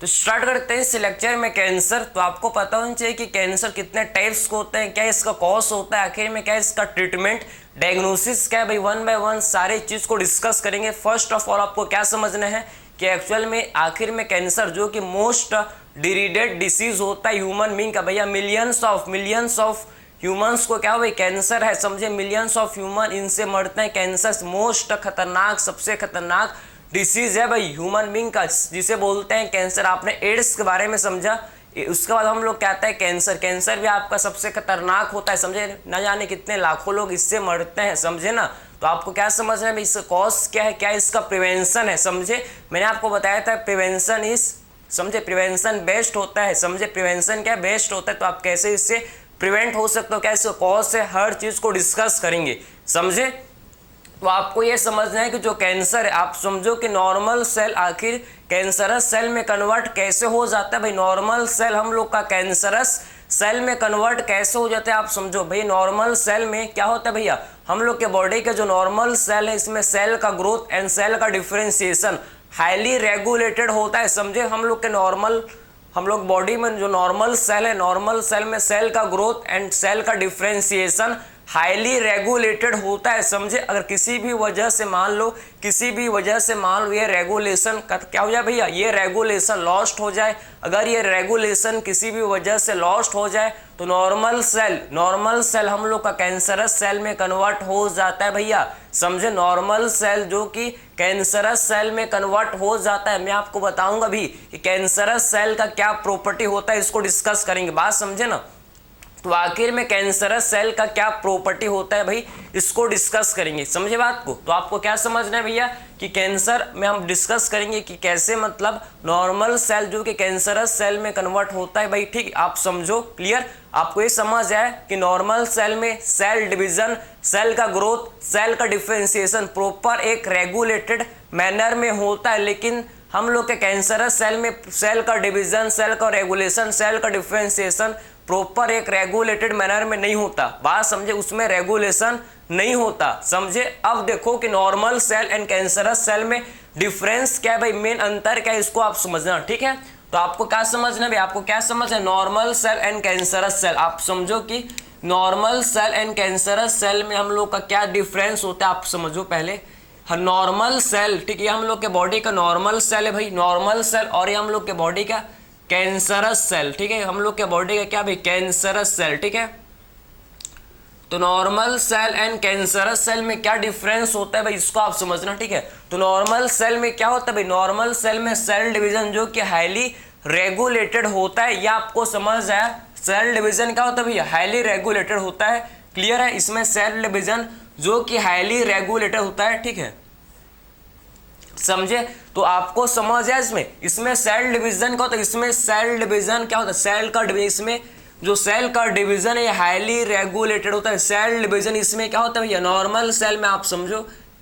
तो स्टार्ट करते हैं इस लेक्चर में कैंसर। तो आपको पता होना चाहिए कि कैंसर कितने टाइप्स के होते हैं, क्या इसका कॉज होता है, आखिर में क्या इसका ट्रीटमेंट, डायग्नोसिस क्या है भाई, वन बाय वन सारे चीज़ को डिस्कस करेंगे। फर्स्ट ऑफ ऑल आपको क्या समझना है कि एक्चुअल में आखिर में कैंसर जो कि मोस्ट डिरीडेड डिसीज होता है ह्यूमन बीइंग का, भैया मिलियंस ऑफ ह्यूमंस को क्या हो भाई कैंसर है, समझे, मिलियंस ऑफ ह्यूमन इनसे मरते हैं। कैंसर मोस्ट खतरनाक, सबसे खतरनाक डिसीज है भाई ह्यूमन बीइंग का, जिसे बोलते हैं कैंसर। आपने एड्स के बारे में समझा, उसके बाद हम लोग कहते हैं कैंसर। कैंसर भी आपका सबसे खतरनाक होता है, समझे, न जाने कितने लाखों लोग इससे मरते हैं, समझे ना। तो आपको क्या समझना है इसका कॉज क्या है, क्या इसका प्रिवेंशन है, समझे। मैंने आपको बताया था प्रिवेंशन इज, समझे, प्रिवेंशन बेस्ट होता है, समझे, प्रिवेंशन क्या बेस्ट होता है। तो आप कैसे इससे प्रिवेंट हो सकते हो, क्या इसका कॉज है, हर चीज़ को डिस्कस करेंगे, समझे। तो आपको ये समझना है कि जो कैंसर है, आप समझो कि नॉर्मल सेल आखिर कैंसरस सेल में कन्वर्ट कैसे हो जाता है भाई। नॉर्मल सेल हम लोग का कैंसरस सेल में कन्वर्ट कैसे हो जाता है, आप समझो भाई। नॉर्मल सेल में क्या होता है भैया, हम लोग के बॉडी के जो नॉर्मल सेल है इसमें सेल का ग्रोथ एंड सेल का डिफ्रेंसिएशन हाईली रेगुलेटेड होता है, समझे। हम लोग बॉडी में जो नॉर्मल सेल है, नॉर्मल सेल में सेल का ग्रोथ एंड सेल का डिफ्रेंसिएशन हाईली रेगुलेटेड होता है, समझे। अगर किसी भी वजह से मान लो ये रेगुलेशन क्या हो जाए भैया, ये रेगुलेशन लॉस्ट हो जाए, अगर ये रेगुलेशन किसी भी वजह से लॉस्ट हो जाए तो नॉर्मल सेल हम लोग का कैंसरस सेल में कन्वर्ट हो जाता है भैया, समझे। नॉर्मल सेल जो कि कैंसरस सेल में कन्वर्ट हो जाता है। मैं आपको बताऊंगा भी कि कैंसरस सेल का क्या प्रॉपर्टी होता है, इसको डिस्कस करेंगे, बात समझे ना। तो आखिर में कैंसरस सेल का क्या प्रॉपर्टी होता है भाई, इसको डिस्कस करेंगे, समझे बात को। तो आपको क्या समझना है भैया कि कैंसर में हम डिस्कस करेंगे कि कैसे मतलब नॉर्मल सेल जो कि कैंसरस सेल में कन्वर्ट होता है भाई, ठीक, आप समझो, क्लियर। आपको ये समझ आए कि नॉर्मल सेल में सेल डिवीजन, सेल का ग्रोथ, सेल का डिफरेंशिएशन प्रॉपर एक रेगुलेटेड मैनर में होता है, लेकिन हम लोग के कैंसरस सेल में सेल का डिवीजन, सेल का रेगुलेशन, सेल का डिफरेंशिएशन प्रॉपर एक रेगुलेटेड मैनर में नहीं होता, बात समझे, उसमें रेगुलेशन नहीं होता, समझे। अब देखो कि normal cell and cancerous cell में डिफरेंस क्या है भाई, मेन अंतर क्या है, इसको आप समझना, ठीक है। तो आपको क्या समझना भाई, आपको क्या समझना, normal cell and cancerous cell. आप समझो कि normal cell and cancerous cell में हम लोग का क्या डिफरेंस होता है, आप समझो पहले। नॉर्मल सेल, ठीक, ये हम लोग के बॉडी का नॉर्मल सेल है भाई, नॉर्मल सेल, और ये हम लोग के बॉडी का कैंसरस सेल, ठीक है, हम लोग के बॉडी का क्या भाई, कैंसरस सेल, ठीक है। तो normal cell and cancerous cell में क्या डिफरेंस होता है भाई, इसको आप समझना, ठीक है। तो नॉर्मल सेल में क्या होता है भाई, नॉर्मल सेल में सेल डिवीजन जो कि हाईली रेगुलेटेड होता है, या आपको समझ आया, सेल डिवीजन क्या होता है भैया, हाईली रेगुलेटेड होता है, क्लियर है। इसमें सेल डिवीजन जो कि हाईली रेगुलेटेड होता है, ठीक है, समझे। तो आपको समझ है इसमें सेल डिवीजन का होता है, इसमें सेल डिवीजन क्या होता है, सेल का डिवीजन, इसमें जो सेल का डिवीजन है हाईली रेगुलेटेड होता है। सेल डिवीजन इसमें क्या होता है भैया, नॉर्मल सेल में आप समझो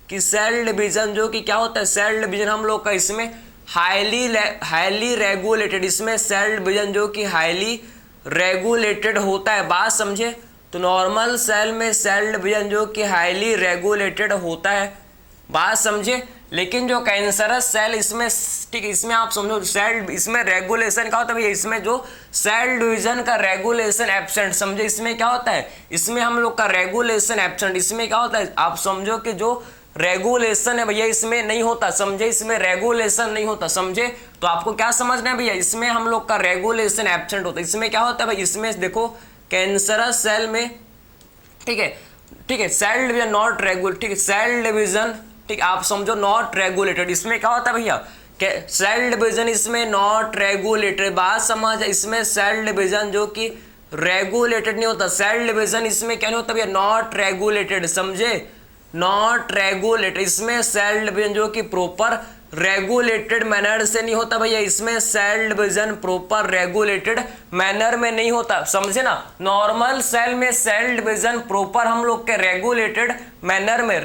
कि सेल डिवीजन जो कि क्या होता है, सेल डिवीजन हम लोग का इसमें हाईली रेगुलेटेड, इसमें सेल डिवीजन जो कि हाईली रेगुलेटेड होता है, बात समझे। तो नॉर्मल सेल में सेल डिवीजन जो कि हाईली रेगुलेटेड होता है, बात समझे। लेकिन जो कैंसरस सेल इसमें, ठीक, इसमें आप समझो सेल, इसमें रेगुलेशन क्या होता है भैया, इसमें जो सेल डिवीजन का रेगुलेशन एब्सेंट, समझे। इसमें क्या होता है, इसमें हम लोग का रेगुलेशन एब्सेंट, इसमें क्या होता है, आप समझो कि जो रेगुलेशन है भैया इसमें नहीं होता, समझे, इसमें रेगुलेशन नहीं होता, समझे। तो आपको क्या समझना है भैया, इसमें हम लोग का रेगुलेशन एब्सेंट होता है। इसमें क्या होता है भाई, इसमें देखो कैंसरस सेल में, ठीक है, सेल डिवीजन नॉट रेगुलेट, ठीक है, सेल डिवीजन, ठीक, आप समझो नॉट रेगुलेटेड। इसमें क्या होता है भैया, सेल डिवीजन इसमें नॉट रेगुलेटेड, बात समझ। इसमें सेल डिवीजन जो कि रेगुलेटेड नहीं होता, सेल डिवीजन इसमें क्या नहीं होता भैया, नॉट रेगुलेटेड, समझे, नॉट रेगुलेटेड। इसमें सेल डिवीजन जो कि प्रॉपर रेगुलेटेड मैनर से नहीं होता भैया, इसमें cell division proper regulated manner में नहीं होता, समझे ना। नॉर्मल सेल में सेल डिवीजन प्रॉपर हम लोग के रेगुलेटेड मैनर में,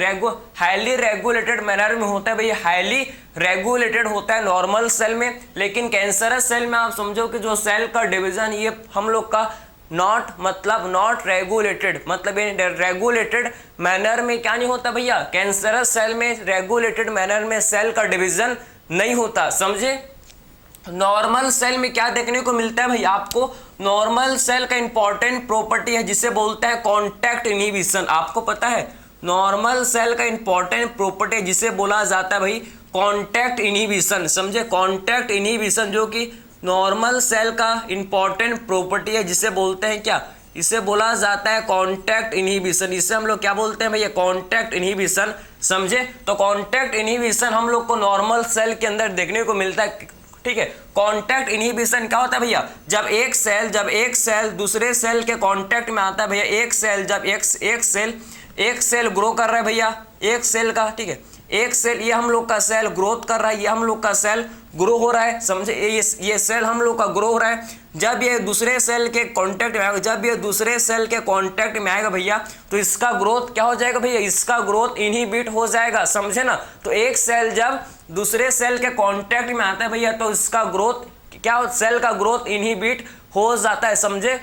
हाईली रेगुलेटेड मैनर में होता है भैया, हाईली रेगुलेटेड होता है नॉर्मल सेल में। लेकिन कैंसरस सेल में आप समझो कि जो सेल का डिवीजन ये हम लोग का नॉट रेगुलेटेड, मतलब ये रेगुलेटेड मैनर में क्या नहीं होता भैया, कैंसरस सेल में रेगुलेटेड मैनर में सेल का डिवीजन नहीं होता, समझे। नॉर्मल सेल में क्या देखने को मिलता है भाई आपको, नॉर्मल सेल का इंपॉर्टेंट प्रॉपर्टी है जिसे बोलते हैं कांटेक्ट इनहिबिशन। आपको पता है नॉर्मल सेल का इंपॉर्टेंट प्रॉपर्टी है जिसे बोला जाता है भाई कांटेक्ट इनहिबिशन। समझे, कांटेक्ट इनहिबिशन जो कि नॉर्मल सेल का इंपॉर्टेंट प्रॉपर्टी है जिसे बोलते हैं क्या, इसे बोला जाता है कांटेक्ट इनहिबिशन। इसे हम लोग क्या बोलते हैं भैया, कांटेक्ट इनहिबिशन। समझे, तो कांटेक्ट इनहिबिशन हम लोग को नॉर्मल सेल के अंदर देखने को मिलता है। ठीक है, कांटेक्ट इनहिबिशन क्या होता है भैया, जब एक सेल दूसरे सेल के कांटेक्ट में आता है भैया, एक सेल ग्रो कर रहा है भैया, एक सेल का, ठीक है, एक सेल ये हम लोग का सेल ग्रोथ कर रहा है, ये हम लोग का सेल ग्रो हो रहा है। समझे, ये सेल हम लोग का ग्रो हो रहा है। जब ये दूसरे सेल के कांटेक्ट में आएगा, जब ये दूसरे सेल के कांटेक्ट में आएगा भैया, तो इसका ग्रोथ क्या हो जाएगा भैया, इसका ग्रोथ इनहिबिट हो जाएगा। समझे ना, तो एक सेल जब दूसरे सेल के कांटेक्ट में आता है भैया, तो इसका ग्रोथ क्या, सेल का ग्रोथ इनहिबिट हो जाता है। समझे,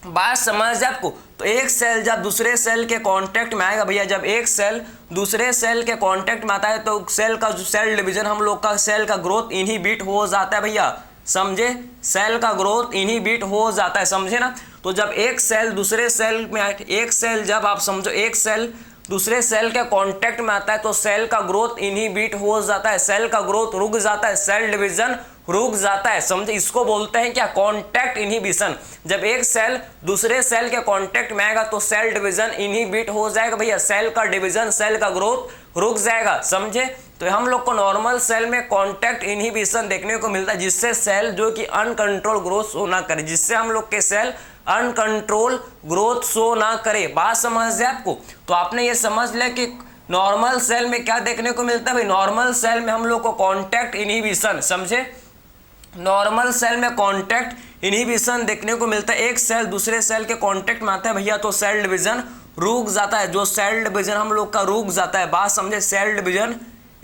बात समझ आपको, तो एक सेल जब दूसरे सेल के कांटेक्ट में आएगा भैया, जब एक सेल दूसरे सेल के कांटेक्ट में आता है तो सेल का जो सेल डिवीजन हम लोग का, सेल का ग्रोथ इनहिबिट हो जाता है भैया। समझे, सेल का ग्रोथ इनहिबिट हो जाता है। समझे ना, तो जब एक सेल दूसरे सेल में, एक सेल जब आप समझो एक सेल दूसरे सेल के कांटेक्ट में आता है तो सेल का ग्रोथ इनहिबिट हो जाता है, सेल का ग्रोथ रुक जाता है, सेल डिवीजन रुक जाता है। समझे, इसको बोलते हैं क्या, कांटेक्ट इनहिबिशन। जब एक सेल दूसरे सेल के कांटेक्ट में आएगा तो सेल डिवीजन इनहिबिट हो जाएगा भैया, सेल का डिवीजन, सेल का ग्रोथ रुक जाएगा। समझे, तो हम लोग को नॉर्मल सेल में कांटेक्ट इनहिबिशन देखने को मिलता है जिससे सेल जो कि अनकंट्रोल ग्रोथ शो ना करे, जिससे हम लोग के सेल अनकंट्रोल ग्रोथ शो ना करे। बात समझ है आपको, तो आपने ये समझ लिया कि नॉर्मल सेल में क्या देखने को मिलता है भाई, नॉर्मल सेल में हम लोग को कांटेक्ट इनहिबिशन। समझे, नॉर्मल सेल में कांटेक्ट इनहिबिशन देखने को मिलता है। एक सेल दूसरे सेल के कांटेक्ट में आता है भैया तो सेल डिवीजन रुक जाता है, जो सेल डिवीजन हम लोग का रुक जाता है। बात समझे, सेल डिवीजन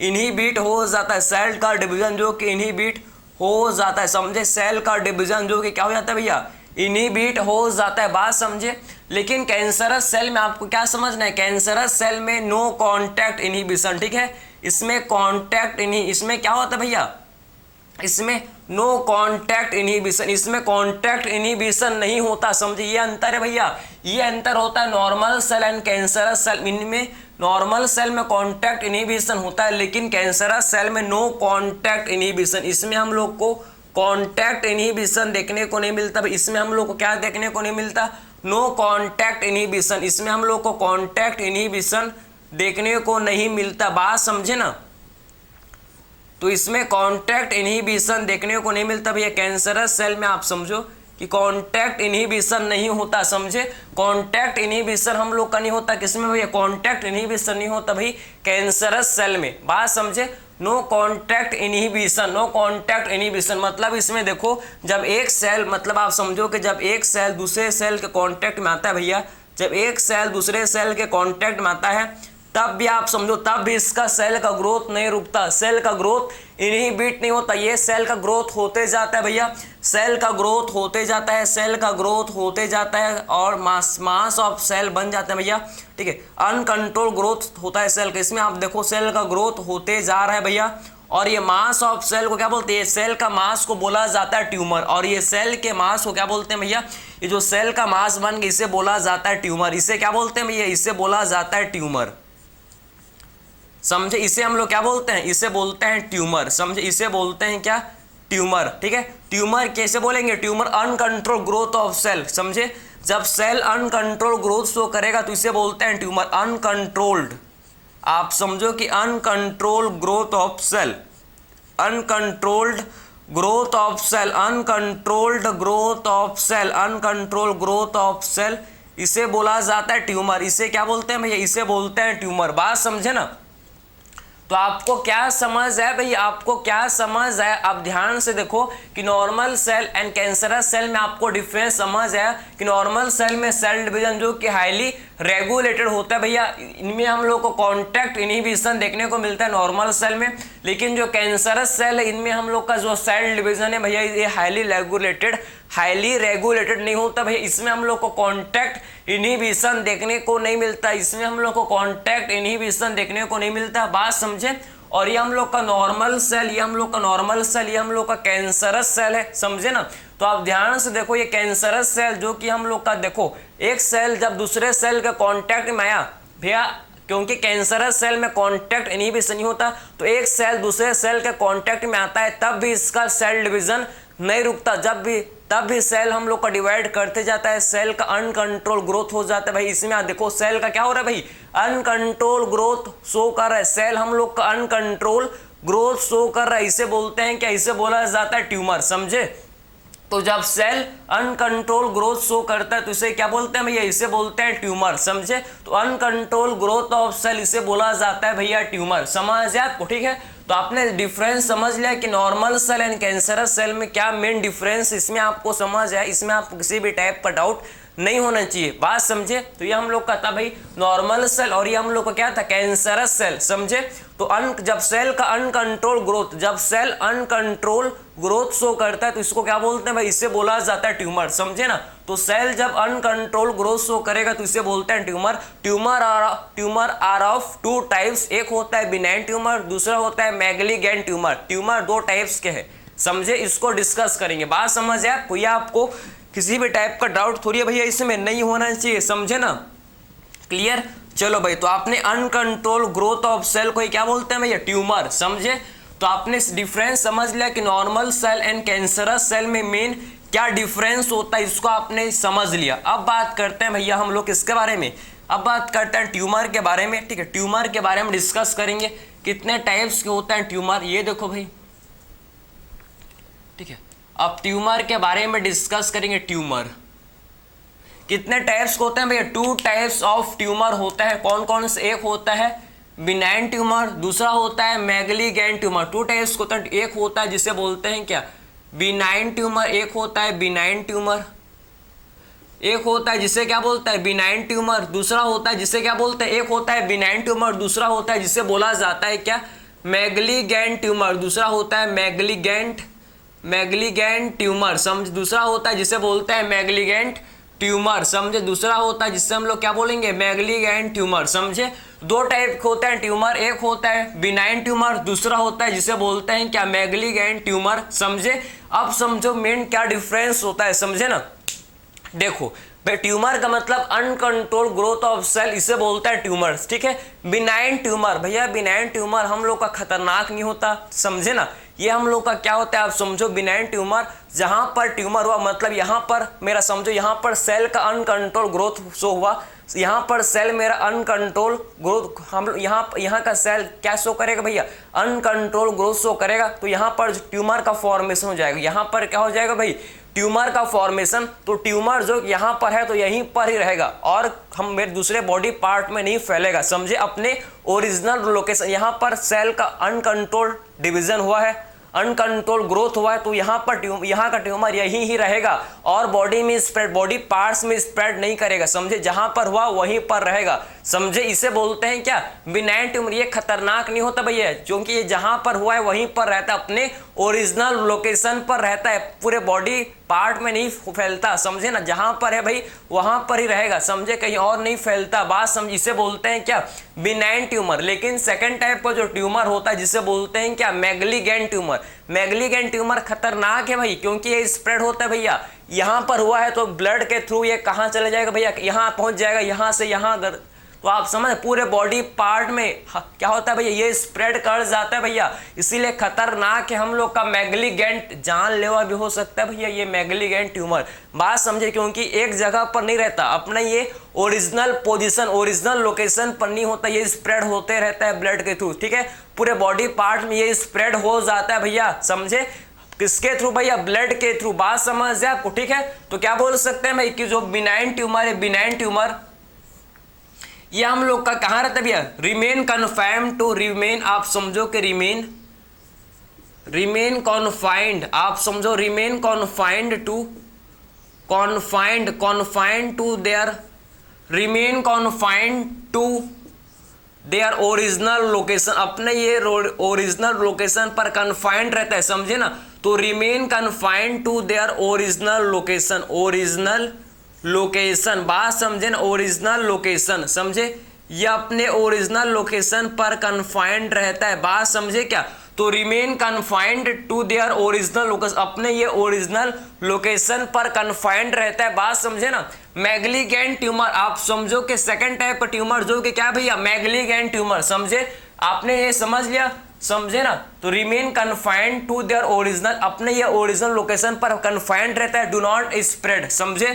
इनहिबिट हो जाता है, सेल का डिवीजन जो कि इनहिबिट हो जाता है। समझे, सेल का डिवीजन जो कि क्या हो जाता है भैया, इनहिबिट हो जाता है। बात समझे, लेकिन कैंसरस सेल में आपको क्या समझना है, कैंसरस सेल में नो कांटेक्ट इनहिबिशन। ठीक है, इसमें कांटेक्ट इसमें क्या होता है भैया, इसमें नो कांटेक्ट इनहिबिशन, इसमें कांटेक्ट इनहिबिशन नहीं होता। समझे, ये अंतर है भैया, ये अंतर होता है normal cell and cancerous cell. इनमें नॉर्मल सेल में कांटेक्ट इनहिबिशन होता है लेकिन कैंसरस सेल में नो कांटेक्ट इनहिबिशन। इसमें हम लोग को कांटेक्ट इनहिबिशन देखने को नहीं मिलता। इसमें हम लोग को क्या देखने को नहीं मिलता, नो कांटेक्ट इनहिबिशन। इसमें हम लोग को कांटेक्ट इनहिबिशन देखने को नहीं मिलता। बात समझे ना, तो इसमें कांटेक्ट इनहिबिशन देखने को नहीं मिलता भैया। कैंसरस सेल में आप समझो कि कांटेक्ट इनहिबिशन नहीं होता। समझे, कांटेक्ट इनहिबिशन हम लोग का नहीं होता, किसमें भैया, कांटेक्ट इनहिबिशन नहीं होता भाई कैंसरस सेल में। बात समझे, no contact inhibition, no contact inhibition मतलब इसमें देखो, जब एक सेल, मतलब आप समझो कि जब एक सेल दूसरे सेल के कांटेक्ट में आता है भैया, जब एक सेल दूसरे सेल के कांटेक्ट में आता है तब भी आप समझो, तब भी इसका सेल का ग्रोथ नहीं रुकता, सेल का ग्रोथ इनहिबिट नहीं होता, ये सेल का ग्रोथ होते जाता है भैया, सेल का ग्रोथ होते जाता है, सेल का ग्रोथ होते जाता है और मास ऑफ सेल बन जाते हैं भैया। ठीक है, अनकंट्रोल ग्रोथ होता है सेल का। इसमें आप देखो सेल का ग्रोथ होते जा रहा है भैया, और ये मास ऑफ सेल को क्या बोलते हैं, सेल का मास को बोला जाता है ट्यूमर। और ये सेल के मास को क्या बोलते हैं भैया, ये जो सेल का मास बन गया इसे बोला जाता है ट्यूमर। इसे क्या बोलते हैं भैया, इसे बोला जाता है ट्यूमर। समझे, इसे हम लोग क्या बोलते हैं, इसे बोलते हैं ट्यूमर। समझे, इसे बोलते हैं क्या, ट्यूमर। ठीक है, ट्यूमर कैसे बोलेंगे, tumour uncontrol growth of cell. समझे, जब सेल अनकंट्रोल ग्रोथ शो करेगा तो इसे बोलते हैं ट्यूमर। अनकंट्रोल्ड, आप समझो कि uncontrol growth of cell, uncontrolled growth of cell, uncontrolled growth of cell, uncontrol growth of cell, इसे बोला जाता है ट्यूमर। इसे क्या बोलते हैं भैया, इसे बोलते हैं ट्यूमर। बात समझे ना, तो आपको क्या समझ है भैया, आपको क्या समझ है, आप ध्यान से देखो कि normal cell and cancerous cell में आपको डिफरेंस समझ है कि नॉर्मल सेल में सेल डिवीजन जो कि हाईली रेगुलेटेड होता है भैया, इनमें हम लोग को कांटेक्ट इनहिबिशन देखने को मिलता है नॉर्मल सेल में। लेकिन जो कैंसरस सेल है इनमें हम लोग का जो सेल डिवीजन है भैया ये हाईली रेगुलेटेड नहीं होता भैया, इसमें हम लोग को कांटेक्ट इनहिबिशन देखने को नहीं मिलता, इसमें हम लोग को कांटेक्ट इनहिबिशन देखने को नहीं मिलता। बात समझे, और ये हम लोग का नॉर्मल सेल, ये हम लोग का नॉर्मल सेल, ये हम लोग का कैंसरस सेल है, समझे ना। तो आप ध्यान से देखो, ये कैंसरस सेल जो कि हम लोग का, देखो एक सेल जब दूसरे सेल के कांटेक्ट में आया भैया, क्योंकि कैंसरस सेल में कांटेक्ट इनहिबिशन नहीं होता, तो एक सेल दूसरे सेल के कांटेक्ट में आता है तब भी इसका सेल डिवीजन नहीं रुकता, तब भी सेल हम लोग का डिवाइड करते जाता है, सेल का अनकंट्रोल ग्रोथ हो जाता है भाई। इसमें आप देखो सेल का क्या हो रहा है भाई, अनकंट्रोल ग्रोथ शो कर रहा है, सेल हम लोग का अनकंट्रोल ग्रोथ शो कर रहा है, इसे बोलते हैं क्या, इसे बोला जाता है ट्यूमर, समझे। तो जब सेल अनकंट्रोल ग्रोथ शो करता है तो इसे क्या बोलते हैं भैया, इसे बोलते हैं ट्यूमर, समझे। तो अनकंट्रोल ग्रोथ ऑफ सेल इसे बोला जाता है भैया ट्यूमर, समझ आपको, ठीक है। तो आपने डिफरेंस समझ लिया कि normal cell and cancerous cell में क्या मेन डिफरेंस, इसमें आपको समझ आया, इसमें आपको किसी भी टाइप का डाउट नहीं होना चाहिए, बात समझे। तो ये हम लोग का था भाई नॉर्मल सेल और ये हम लोग का क्या था, कैंसरस सेल, समझे। तो जब सेल का अनकंट्रोल ग्रोथ, जब सेल अनकंट्रोल ग्रोथ शो करता है तो इसको क्या बोलते हैं भाई, इससे बोला जाता है ट्यूमर, समझे ना। तो सेल जब अनकंट्रोल ग्रोथ शो करेगा तो इसे बोलते हैं tumour. Tumour are of two types, एक होता है बिनाइन ट्यूमर, दूसरा होता है मैग्लिगेंट ट्यूमर। ट्यूमर दो टाइप्स के हैं, समझे, इसको डिस्कस करेंगे, बात समझ है आपको। या आपको किसी भी टाइप का डाउट थोड़ी है भैया इसमें नहीं होना चाहिए, समझे ना, क्लियर। चलो भाई, तो आपने अनकंट्रोल ग्रोथ ऑफ सेल को क्या बोलते हैं भैया, ट्यूमर, समझे। तो आपने डिफरेंस समझ लिया कि normal cell and cancerous cell में मेन क्या डिफरेंस होता है, इसको आपने समझ लिया। अब बात करते हैं भैया हम लोग किसके बारे में, अब बात करते हैं ट्यूमर के बारे में, ठीक है। ट्यूमर के बारे में डिस्कस करेंगे, कितने टाइप्स के होता है ट्यूमर, ये देखो भाई, ठीक है। अब ट्यूमर के बारे में डिस्कस करेंगे, ट्यूमर कितने टाइप्स होते हैं भैया, टू टाइप्स ऑफ ट्यूमर होता है, कौन कौन से, एक होता है बिनाइन ट्यूमर, दूसरा होता है मैग्लिगेंट ट्यूमर। टू टाइप्स होता है, एक होता है जिसे बोलते हैं क्या, बिनाइन ट्यूमर, एक होता है बिनाइन ट्यूमर, एक होता है जिसे क्या बोलता है बिनाइन ट्यूमर, दूसरा होता है जिसे क्या बोलते हैं, एक होता है बिनाइन ट्यूमर, दूसरा होता है जिसे बोला जाता है क्या, मैग्लिगेंट ट्यूमर, दूसरा होता है मैग्लिगेंट ट्यूमर, समझ, दूसरा होता है जिसे बोलते हैं मैग्लिगेंट ट्यूमर, समझे, दूसरा होता है जिससे हम लोग क्या बोलेंगे, मैग्लिगेंट ट्यूमर, समझे। दो टाइप के होते हैं ट्यूमर, एक होता है बिनाइन ट्यूमर, दूसरा होता है जिसे बोलते हैं क्या, मैग्लिगेंट ट्यूमर, समझे। अब समझो मेन क्या डिफरेंस होता है, समझे ना। देखो भाई, ट्यूमर का मतलब अनकंट्रोल ग्रोथ ऑफ सेल, इसे बोलता है ट्यूमर, ठीक है। बिनाइन ट्यूमर, भैया बिनाइन ट्यूमर हम लोग का खतरनाक नहीं होता, समझे ना। ये हम लोग का क्या होता है, आप समझो बिनाइन ट्यूमर, जहां पर ट्यूमर हुआ मतलब यहां पर मेरा समझो, यहां पर सेल का अनकंट्रोल ग्रोथ शो हुआ, यहां पर सेल मेरा अनकंट्रोल ग्रोथ, हम यहां का सेल क्या शो करेगा भैया, अनकंट्रोल ग्रोथ शो करेगा, तो यहां पर ट्यूमर का फॉर्मेशन हो जाएगा, यहां पर क्या हो जाएगा भाई, ट्यूमर का फॉर्मेशन। तो ट्यूमर जो यहाँ पर है तो यहीं पर ही रहेगा और हम मेरे दूसरे बॉडी पार्ट में नहीं फैलेगा, समझे, अपने ओरिजिनल लोकेशन। यहाँ पर सेल का अनकंट्रोल डिवीजन हुआ है, अनकंट्रोल ग्रोथ हुआ है, तो यहाँ पर यहाँ का ट्यूमर यहीं ही रहेगा और बॉडी में स्प्रेड, बॉडी पार्ट्स में स्प्रेड नहीं करेगा, समझे, जहां पर हुआ वहीं पर रहेगा, समझे। इसे बोलते हैं क्या, बिनाइन ट्यूमर। ये खतरनाक नहीं होता भैया, क्योंकि ये जहां पर हुआ है वहीं पर रहता है, अपने ओरिजिनल लोकेशन पर रहता है, पूरे बॉडी पार्ट में नहीं फैलता, समझे ना, जहां पर है भाई वहां पर ही रहेगा, समझे, कहीं और नहीं फैलता, बात समझ। इसे बोलते हैं क्या, बिनाइन ट्यूमर। लेकिन सेकंड टाइप का जो ट्यूमर होता है जिसे बोलते हैं क्या, मैग्लिगेंट ट्यूमर। मैग्लिगेंट ट्यूमर खतरनाक है भाई, क्योंकि ये स्प्रेड होता है भैया, यहां पर हुआ है तो ब्लड के थ्रू ये कहां चले जाएगा भैया, यहां पहुंच जाएगा, यहां से यहां, तो आप समझ पूरे बॉडी पार्ट में क्या होता है भैया, ये स्प्रेड कर जाता है भैया, इसीलिए खतरनाक है हम लोग का मैग्लिगेंट, जानलेवा भी हो सकता है भैया ये मैग्लिगेंट ट्यूमर, बात समझे, क्योंकि एक जगह पर नहीं रहता, अपना ये ओरिजिनल पोजीशन, ओरिजिनल लोकेशन पर नहीं होता, ये स्प्रेड होते रहता है ब्लड के थ्रू, ठीक है, पूरे बॉडी पार्ट में ये स्प्रेड हो जाता है भैया, समझे, किसके थ्रू भैया, ब्लड के थ्रू, बात समझ जाए आपको, ठीक है। तो क्या बोल सकते हैं भाई कि जो बिनाइन ट्यूमर है, बिनाइन ट्यूमर ये हम लोग का कहां रहता है भैया, रिमेन कन्फाइंड टू, रिमेन आप समझो कि रिमेन कॉन्फाइंड, आप समझो remain confined to, confined to their, remain confined to their original location, अपने ये ओरिजिनल लोकेशन पर कन्फाइंड रहता है, समझे ना। तो remain confined to their original location, original location, बात समझे ना, ओरिजिनल लोकेशन, समझे, ये अपने ओरिजिनल लोकेशन पर कन्फाइंड रहता है। बात समझे क्या? तो remain confined to their original location, अपने ये ओरिजिनल लोकेशन पर कन्फाइंड रहता है। बात समझे ना। मैग्लीगैंट ट्यूमर, आप समझो कि सेकंड टाइप का ट्यूमर जो कि क्या भैया, मैग्लीगैंट ट्यूमर। समझे? आपने ये समझ लिया, समझे ना। तो remain confined to their original, अपने ये ओरिजिनल लोकेशन पर कन्फाइंड रहता है। डू नॉट स्प्रेड, समझे?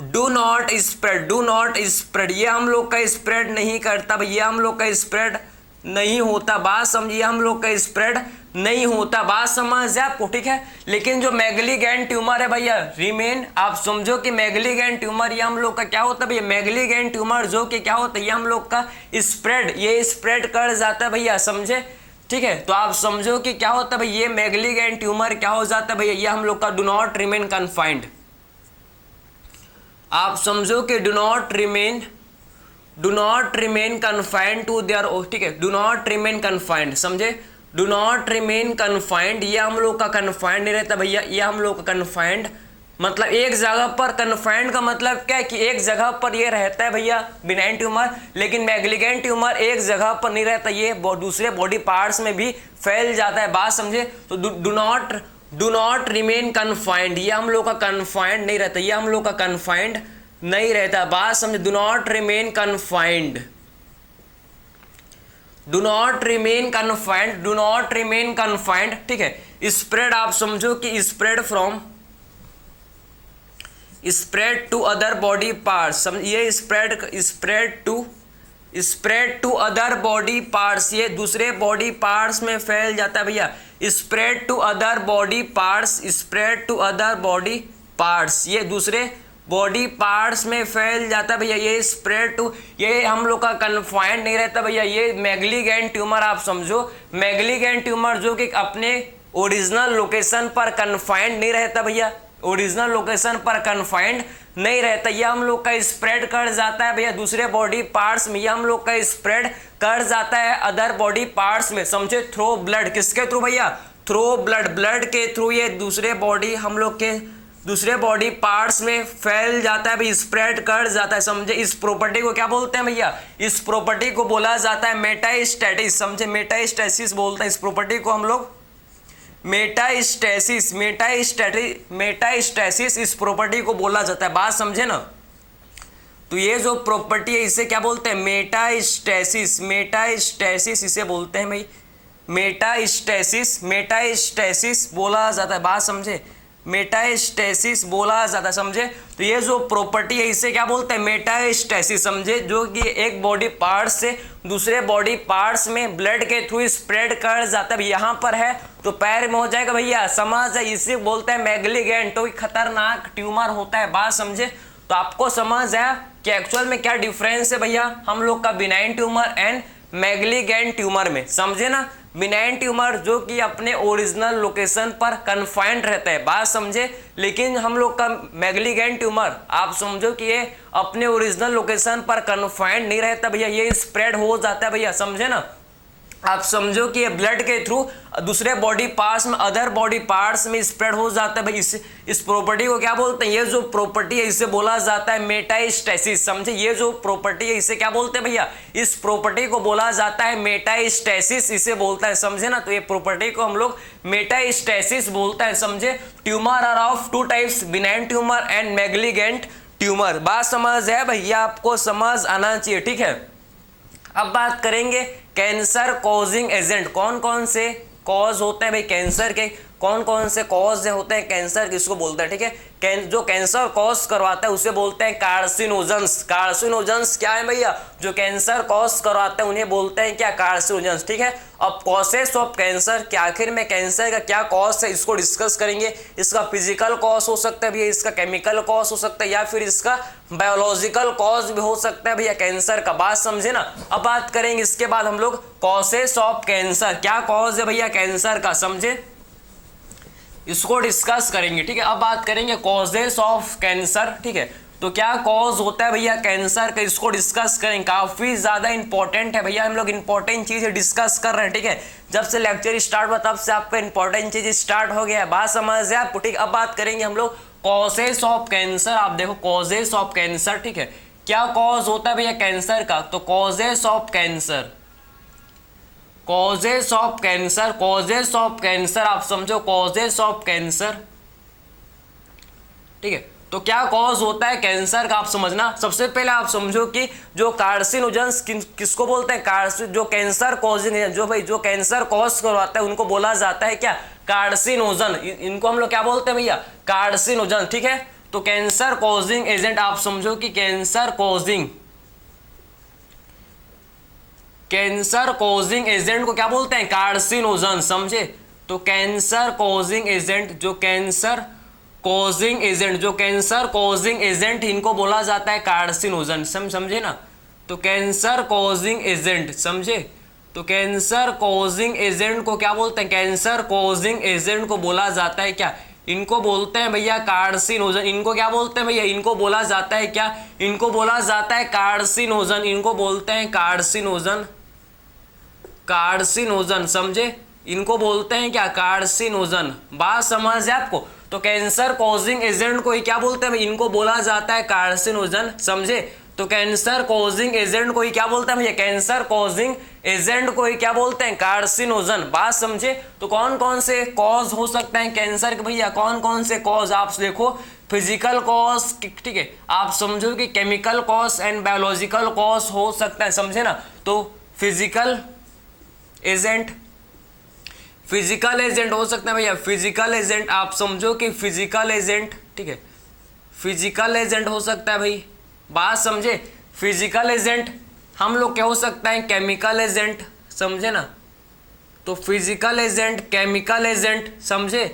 Do not spread, do not spread, ये हम लोग का स्प्रेड नहीं करता भैया, हम लोग का स्प्रेड नहीं होता। बात समझिए, हम लोग का स्प्रेड नहीं होता। बात समझ आपको, ठीक है। लेकिन जो मैग्लीगैंट ट्यूमर है भैया, रिमेन, आप समझो कि मैग्लीगैंट ट्यूमर ये हम लोग का क्या होता है भैया, मैग्लीगैंट ट्यूमर जो कि क्या होता है, ये हम लोग का स्प्रेड, ये स्प्रेड कर जाता है भैया, समझे? ठीक है। तो आप समझो कि क्या होता है भैया, ये मैग्लीगैंट ट्यूमर क्या हो जाता है भैया, ये हम लोग का डू नॉट रिमेन कन्फाइंड। आप समझो कि do not remain confined to their, ठीक है, डू नॉट रिमेन कन्फाइंड, समझे? डू नॉट रिमेन कन्फाइंड, ये हम लोग का कन्फाइंड नहीं रहता भैया, ये हम लोग का कन्फाइंड मतलब एक जगह पर, कन्फाइंड का मतलब क्या है कि एक जगह पर ये रहता है भैया बिनाइन ट्यूमर। लेकिन मैग्लीगैंट ट्यूमर एक जगह पर नहीं रहता, ये दूसरे बॉडी पार्ट्स में भी फैल जाता है। बात समझे? तो डू नॉट रिमेन कन्फाइंड, ये हम लोग का कन्फाइंड नहीं रहता, ये हम लोग का कन्फाइंड नहीं रहता। बात समझे? Do not remain confined, do not remain confined, do not remain confined, ठीक है। स्प्रेड, आप समझो कि spread from, spread to other body parts, समझिए, spread to other body parts, ये दूसरे बॉडी पार्ट्स में फैल जाता है भैया। Spread to other body parts, spread to other body parts, ये दूसरे बॉडी पार्ट्स में फैल जाता है भैया। ये स्प्रेड टू, ये हम लोग का कन्फाइंड नहीं रहता भैया। ये मैग्लीगैंट ट्यूमर, आप समझो, मैग्लीगैंट ट्यूमर जो कि अपने ओरिजिनल लोकेशन पर कन्फाइंड नहीं रहता भैया, ओरिजिनल लोकेशन पर कन्फाइंड नहीं रहता, ये हम लोग का स्प्रेड कर जाता है भैया दूसरे बॉडी पार्ट्स में, ये हम लोग का स्प्रेड कर जाता है अदर बॉडी पार्ट्स में, समझे? थ्रो ब्लड, किसके थ्रू भैया? थ्रो ब्लड, ब्लड के थ्रू ये दूसरे बॉडी, हम लोग के दूसरे बॉडी पार्ट्स में फैल जाता है, स्प्रेड कर जाता है, समझे? इस प्रॉपर्टी को क्या बोलते हैं भैया? इस प्रॉपर्टी को बोला जाता है मेटास्टैसिस, समझे? मेटास्टैसिस बोलते हैं इस प्रॉपर्टी को हम लोग, मेटास्टैसिस, मेटास्टैसिस इस प्रॉपर्टी को बोला जाता है। बात समझे ना। तो ये जो प्रॉपर्टी है इसे क्या बोलते हैं? मेटास्टैसिस, मेटास्टैसिस इसे बोलते हैं भाई, मेटास्टैसिस, मेटास्टैसिस बोला जाता है। बात समझे? मेटास्टैसिस बोला जाता है, समझे? तो ये जो प्रॉपर्टी है इसे क्या बोलते हैं? मेटास्टैसिस, समझे? जो कि एक बॉडी पार्ट से दूसरे बॉडी पार्ट्स में ब्लड के थ्रू स्प्रेड कर जाता है। यहाँ पर है तो पैर में हो जाएगा भैया, समझ है? इसे बोलते हैं मैग्लीगैंट, तो खतरनाक ट्यूमर होता है। बात समझे? तो आपको समझ है कि एक्चुअल में क्या डिफरेंस है भैया हम लोग का benign tumour and malignant tumour में, समझे ना? बिनाइन ट्यूमर जो कि अपने ओरिजिनल लोकेशन पर कन्फाइंड रहता है, बात समझे? लेकिन हम लोग का मैग्लीगैंट ट्यूमर आप समझो कि ये अपने ओरिजिनल लोकेशन पर कन्फाइंड नहीं रहता भैया, ये स्प्रेड हो जाता है भैया, समझे ना? आप समझो कि ये ब्लड के थ्रू दूसरे बॉडी पार्ट्स में, अदर बॉडी पार्ट्स में स्प्रेड हो जाता है भाई। इस प्रॉपर्टी को क्या बोलते हैं? ये जो प्रॉपर्टी है इसे बोला जाता है मेटास्टैसिस, समझे? ये जो प्रॉपर्टी है इसे क्या बोलते हैं भैया? इस प्रॉपर्टी को बोला जाता है मेटास्टैसिस, इसे बोलता है, समझे ना? तो ये प्रॉपर्टी को हम लोग मेटास्टैसिस बोलता है, समझे? Tumour are of two types, benign tumour and malignant tumour. बात समझ है भैया? आपको समझ आना चाहिए, ठीक है। अब बात करेंगे कैंसर कॉजिंग एजेंट, कौन कौन से कॉज होते हैं भाई कैंसर के, कौन कौन से कॉज होते हैं कैंसर, किसको बोलते हैं? ठीक है, जो कैंसर कॉज करवाता है उसे बोलते हैं कार्सिनोजेंस। कार्सिनोजेंस क्या है भैया? जो कैंसर कॉज करवाते हैं उन्हें बोलते हैं क्या? कार्सिनोजेंस, ठीक है। अब कॉसेस ऑफ कैंसर, कि आखिर में कैंसर का क्या कॉज है इसको डिस्कस करेंगे। इसका फिजिकल कॉज हो सकता है भैया, इसका केमिकल कॉज हो सकता है, या फिर इसका बायोलॉजिकल कॉज भी हो सकता है भैया कैंसर का, बात समझे ना? अब बात करेंगे इसके बाद हम लोग कॉसेस ऑफ कैंसर, क्या कॉज है भैया कैंसर का, समझे? इसको डिस्कस करेंगे, ठीक है। अब बात करेंगे कॉजेस ऑफ कैंसर, ठीक है। तो क्या कॉज होता है भैया कैंसर का, इसको डिस्कस करेंगे, काफी ज्यादा इंपॉर्टेंट है भैया, हम लोग इंपॉर्टेंट चीजें डिस्कस कर रहे हैं, ठीक है। जब से लेक्चर स्टार्ट हुआ तब से आपका इंपॉर्टेंट चीज स्टार्ट हो गया है, बात समझ है आपको, ठीक। अब बात करेंगे हम लोग कॉजेस ऑफ कैंसर। आप देखो कॉजेस ऑफ कैंसर, ठीक है। क्या कॉज होता है भैया कैंसर का? तो causes of cancer, causes of cancer, causes of cancer आप समझो, कॉजेस ऑफ कैंसर, ठीक है। तो क्या कॉज होता है कैंसर का आप समझना। सबसे पहले आप समझो कि जो कार्सिनोजेंस किसको बोलते हैं? कार्सिन, जो कैंसर कॉजिंग एजेंट, जो भाई जो कैंसर कॉज करवाता है उनको बोला जाता है क्या? कार्सिनोजन। इनको हम लोग क्या बोलते हैं भैया? कार्सिनोजन, ठीक है। तो कैंसर कॉजिंग एजेंट आप समझो कि कैंसर कॉजिंग एजेंट को क्या बोलते हैं? कार्सिनोजन, समझे। तो कैंसर कॉजिंग एजेंट, जो कैंसर कॉजिंग एजेंट इनको बोला जाता है कार्सिनोजन, समझे ना। तो कैंसर कॉजिंग एजेंट, समझे। तो कैंसर कॉजिंग एजेंट को क्या बोलते हैं? कैंसर कॉजिंग एजेंट को बोला जाता है क्या? इनको बोलते हैं भैया कार्सिनोजन। इनको क्या बोलते हैं भैया? इनको बोला जाता है क्या? इनको बोला जाता है कार्सिनोजन। इनको बोलते हैं कार्सिनोजन, समझे। इनको बोलते हैं क्या? कार्सिनोजन। बात समझ है आपको? तो कैंसर कॉजिंग एजेंट को ही क्या बोलते हैं? इनको बोला जाता है कार्सिनोजन, समझे। तो कैंसर कॉजिंग एजेंट को ही क्या बोलते हैं भैया? कैंसर कॉजिंग एजेंट को ही क्या बोलते हैं? कार्सिनोजन। बात समझे। तो कौन कौन से कॉज हो सकते हैं कैंसर के भैया? कौन कौन से कॉज आप देखो। फिजिकल कॉज, ठीक है, आप समझो कि chemical cause and biological cause हो सकता है, समझे ना। तो फिजिकल एजेंट हो सकते हैं भैया। फिजिकल एजेंट आप समझो कि फिजिकल एजेंट, ठीक है, फिजिकल एजेंट हो सकता है भाई। बात समझे। फिजिकल एजेंट हम लोग क्या हो सकता है? केमिकल एजेंट, समझे ना। तो फिजिकल एजेंट, केमिकल एजेंट, समझे।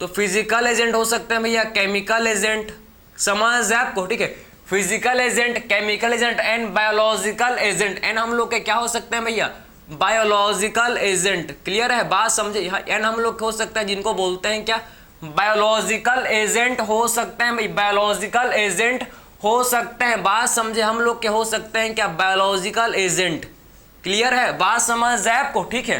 तो फिजिकल एजेंट हो सकते हैं भैया केमिकल एजेंट, समझ है आपको, ठीक है। Physical agent, chemical agent and biological agent. And हम लोग के क्या हो सकते हैं भैया? Biological agent. क्लियर है? बात समझे। एंड हम लोग हो सकता है जिनको बोलते हैं क्या? बायोलॉजिकल एजेंट हो सकते हैं भाई, बायोलॉजिकल एजेंट हो सकते हैं। बात समझे। हम लोग के हो सकते हैं क्या? Biological agent. क्लियर है? बात समझ है आपको, ठीक है,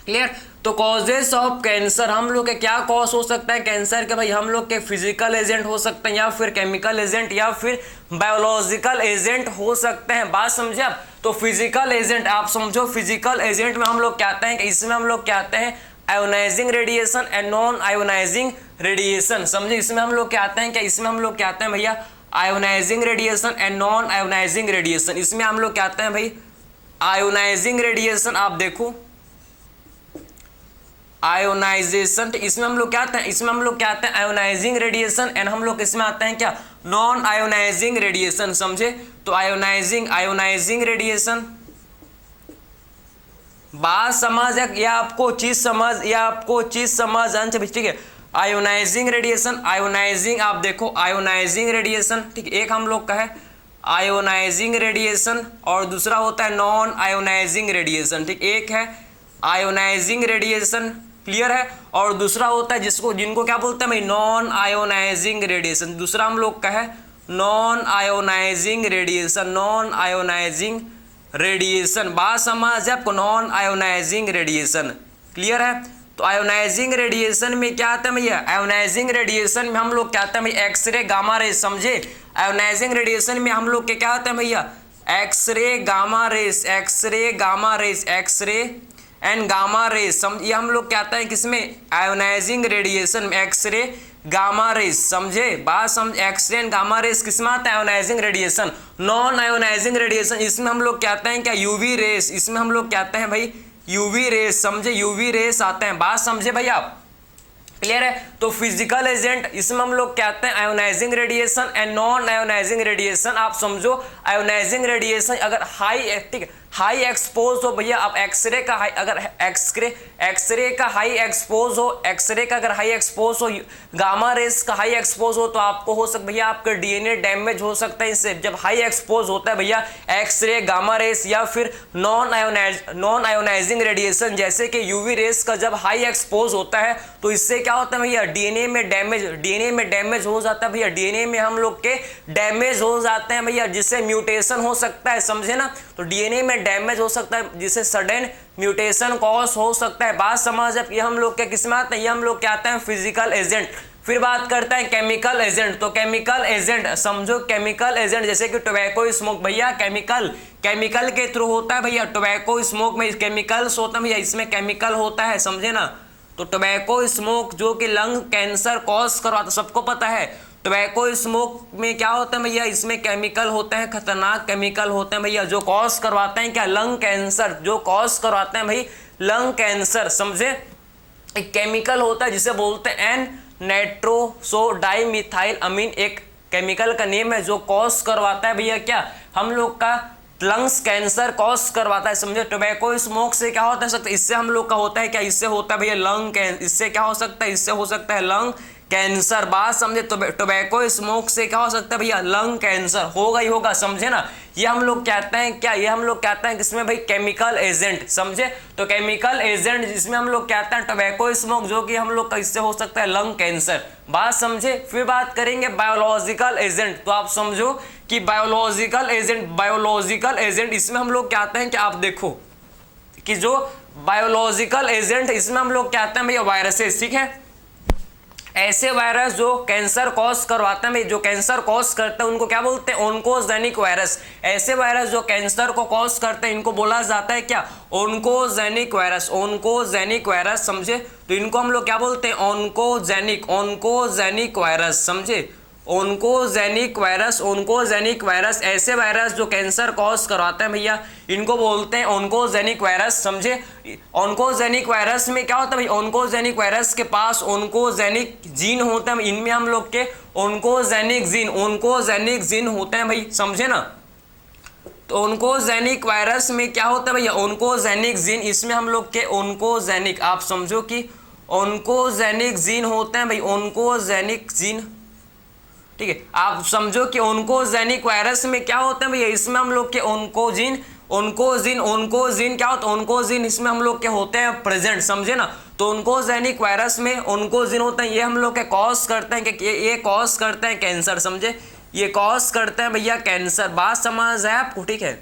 क्लियर। तो कॉजेस ऑफ कैंसर, हम लोग के क्या कॉज हो सकता है कैंसर के भाई? हम लोग के फिजिकल एजेंट हो सकते हैं, या फिर केमिकल एजेंट, या फिर बायोलॉजिकल एजेंट हो सकते हैं। बात समझे आप। तो फिजिकल एजेंट आप समझो, फिजिकल एजेंट में हम लोग क्या आते हैं? इसमें हम लोग क्या आते हैं? Ionising radiation and non ionising radiation, समझे। इसमें हम लोग क्या आते हैं? क्या इसमें हम लोग क्या आते हैं भैया? Ionising radiation and non ionising radiation. इसमें हम लोग क्या आते हैं भाई? Ionising radiation. आप देखो आयोनाइजेशन, इसमें हम लोग क्या आते हैं? इसमें हम लोग क्या आते हैं? Ionising radiation. एंड हम लोग इसमें आते हैं क्या? नॉन आयोनाइजिंग रेडिएशन, समझे। तो आयोनाइजिंग रेडिएशन। बात समझ है या आपको चीज समझ अंश, ठीक है। आयोनाइजिंग रेडिएशन, आयोनाइजिंग आप देखो, आयोनाइजिंग रेडिएशन, ठीक है। एक हम लोग का है आयोनाइजिंग रेडिएशन और दूसरा होता है नॉन आयोनाइजिंग रेडिएशन, ठीक। एक है आयोनाइजिंग रेडिएशन, क्लियर है, और दूसरा होता है जिनको क्या बोलते हैं भाई? Non ionising radiation. दूसरा हम लोग का है non ionising radiation, non ionising radiation. बात समझ है आपको? नॉन आयोनाइजिंग रेडिएशन, क्लियर है। तो आयोनाइजिंग रेडिएशन में क्या आता है भैया? आयोनाइजिंग रेडिएशन में हम लोग क्या आता है भाई? एक्सरे गामा रेस, समझे। आयोनाइजिंग रेडिएशन में हम लोग के क्या होता है भैया? X-ray gamma rays, x-ray gamma rays, x-ray and gamma rays, समझिए। हम लोग क्या आता है किसमें? आयोनाइजिंग रेडिएशन में एक्सरे गामा रेस, समझे। बात समझ। एक्सरे एंड गामा रेस किसमें आता है? Ionising radiation. Non ionising radiation इसमें हम लोग क्या आते हैं? क्या यूवी रेस, इसमें हम लोग क्या आते हैं भाई? यूवी रेस, समझे। यूवी रेस आते हैं। बात समझे भाई आप? क्लियर है। तो फिजिकल एजेंट इसमें हम लोग क्या आते हैं? Ionising radiation and non ionising radiation. आप समझो आयोनाइजिंग रेडिएशन अगर हाई एक्सपोज हो भैया, आप एक्सरे का हाई, अगर एक्सरे का हाई एक्सपोज हो, एक्सरे का अगर हाई एक्सपोज हो, गामा रेस का हाई एक्सपोज हो, तो आपको हो सकता भैया आपका डीएनए डैमेज हो सकता है इससे। जब हाई एक्सपोज होता है भैया एक्सरे, गामा रेस या फिर नॉन आयोनाइजिंग रेडिएशन जैसे कि यूवी रेस का जब हाई एक्सपोज होता है तो इससे क्या होता है भैया? डीएनए में डैमेज हो जाता है भैया। डीएनए में हम लोग के डैमेज हो जाते हैं भैया, जिससे म्यूटेशन हो सकता है, समझे ना। तो डीएनए में डैमेज हो सकता है जिससे सडन म्यूटेशन कॉज हो सकता है। बात समझ। अब ये हम लोग के किस में आते हैं? ये हम लोग क्या आते हैं? Physical agent. फिर बात करते हैं केमिकल एजेंट। तो केमिकल एजेंट समझो, केमिकल एजेंट जैसे कि टोबैको स्मोक, भैया केमिकल के थ्रू होता है भैया। टोबैको स्मोक में केमिकल्स होता है भैया, इसमें केमिकल होता है, समझे ना। तो टोबैको स्मोक जो कि लंग कैंसर कॉज करवाता, सबको पता है टोबैको स्मोक में क्या होता है भैया, इसमें केमिकल होते हैं, खतरनाक केमिकल होते हैं भैया, जो कॉज करवाते हैं क्या, लंग कैंसर, जो कॉज करवाते हैं भाई लंग कैंसर, समझे। एक केमिकल होता है जिसे बोलते हैं एन नाइट्रोसोडाइमिथाइल अमीन, एक केमिकल का नेम है जो कॉज करवाता है भैया क्या, हम लोग का लंग्स कैंसर कॉज करवाता है, समझे। टोबैको स्मोक से क्या होता है, इससे हम लोग का होता है क्या, इससे होता है भैया लंग कैंसर, इससे क्या हो सकता है, इससे हो सकता है लंग कैंसर, बात समझे। टोबैको स्मोक से क्या हो सकता है भैया, लंग कैंसर होगा ही होगा, समझे ना। ये हम लोग कहते हैं क्या, ये हम लोग कहते हैं किसमें भाई, केमिकल एजेंट, समझे। तो केमिकल एजेंट जिसमें हम लोग कहते हैं टोबैको स्मोक, जो कि हम लोग का इससे हो सकता है लंग कैंसर, बात समझे। फिर बात करेंगे बायोलॉजिकल एजेंट। तो आप समझो कि बायोलॉजिकल एजेंट इसमें हम लोग कहते हैं कि आप देखो कि जो बायोलॉजिकल एजेंट इसमें हम लोग कहते हैं भैया वायरसेस, ठीक है। ऐसे वायरस जो कैंसर कॉज करवाते हैं, जो कैंसर कॉज करते हैं उनको क्या बोलते हैं, ओन्कोजेनिक वायरस। ऐसे वायरस जो कैंसर को कॉज करते हैं इनको बोला जाता है क्या, ओन्कोजेनिक वायरस, समझे। तो इनको हम लोग क्या बोलते हैं, ओन्कोजेनिक वायरस, समझे। ओन्कोजेनिक वायरस ऐसे वायरस जो कैंसर कॉज करवाते हैं भैया, इनको बोलते हैं ओन्कोजेनिक वायरस, समझे। ओन्कोजेनिक वायरस में क्या होता है भाई, ओन्कोजेनिक वायरस के पास ओन्कोजेनिक जीन होते हैं, इनमें हम लोग के ओन्कोजेनिक जीन होते हैं भाई, समझे ना। तो ओन्कोजेनिक वायरस में क्या होता है भैया, ओन्कोजेनिक जीन, इसमें हम लोग के ओन्कोजेनिक, आप समझो कि ओन्कोजेनिक जीन होते हैं भाई, ओन्कोजेनिक जीन, ठीक है। आप समझो कि ओन्कोजेनिक वायरस में क्या होता है भैया, इसमें हम लोग के ओन्कोजीन क्या होता है, ओन्कोजीन इसमें हम लोग के होते हैं प्रेजेंट, समझे ना। तो ओन्कोजेनिक वायरस में ओन्कोजीन होते हैं, ये हम लोग के कॉज करते हैं कि ये कॉज करते हैं कैंसर, समझे। ये कॉज करते हैं भैया कैंसर, बात समझ है आपको, ठीक है।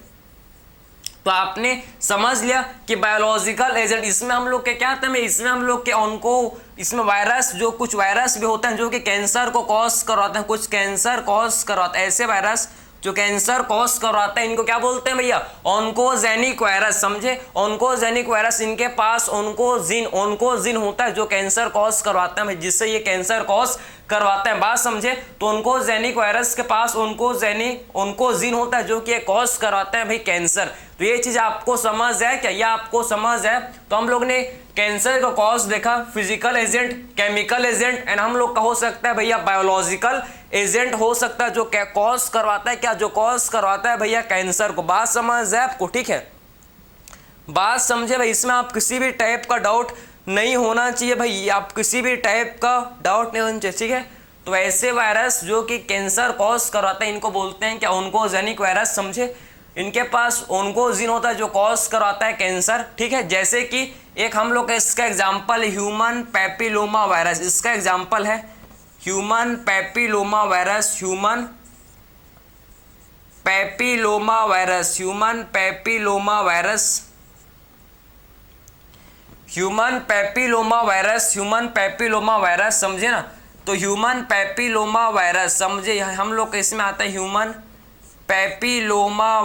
तो आपने समझ लिया कि बायोलॉजिकल एजेंट इसमें हम लोग के क्या आते हैं, इसमें हम लोग के इसमें वायरस, जो कुछ वायरस भी होते हैं जो कि कैंसर को कॉज करवाते हैं, कुछ कैंसर कॉज करवाते हैं, ऐसे वायरस जो कैंसर कॉज करवाता है इनको क्या बोलते हैं भैया, ओन्कोजेनिक वायरस, समझे। ओन्कोजेनिक वायरस, इनके पास ओन्कोजीन होता है जो कैंसर कॉज करवाता है, जिससे ये कैंसर कॉज करवाते हैं, बात समझे। तो ओन्कोजेनिक वायरस के पास ओन्कोजीन होता है जो कि कॉज करवाते हैं भाई कैंसर। तो ये चीज आपको समझ है क्या, ये आपको समझ है। तो हम लोग ने कैंसर का कॉज देखा, physical agent, chemical agent, and हम लोग का हो सकता है भैया बायोलॉजिकल एजेंट हो सकता है जो क्या कॉज करवाता है, क्या जो कॉज करवाता है भैया कैंसर को, बात समझ है आपको, ठीक है। बात समझे भाई, इसमें आप किसी भी टाइप का डाउट नहीं होना चाहिए भाई, आप किसी भी टाइप का डाउट नहीं होना चाहिए, ठीक है। तो ऐसे वायरस जो कि कैंसर कॉज करवाते हैं इनको बोलते हैं क्या, ओन्कोजेनिक वायरस, समझे। इनके पास ओन्कोजीन होता है जो कॉज करवाता है कैंसर, ठीक है। जैसे कि एक हम लोग का इसका एग्जाम्पल ह्यूमन पैपिलोमा वायरस, इसका एग्जाम्पल है human papilloma virus, human papilloma virus, समझे ना। तो ह्यूमन पैपिलोमा वायरस, समझे, हम लोग इसमें आता है ह्यूमन पैपिलोमा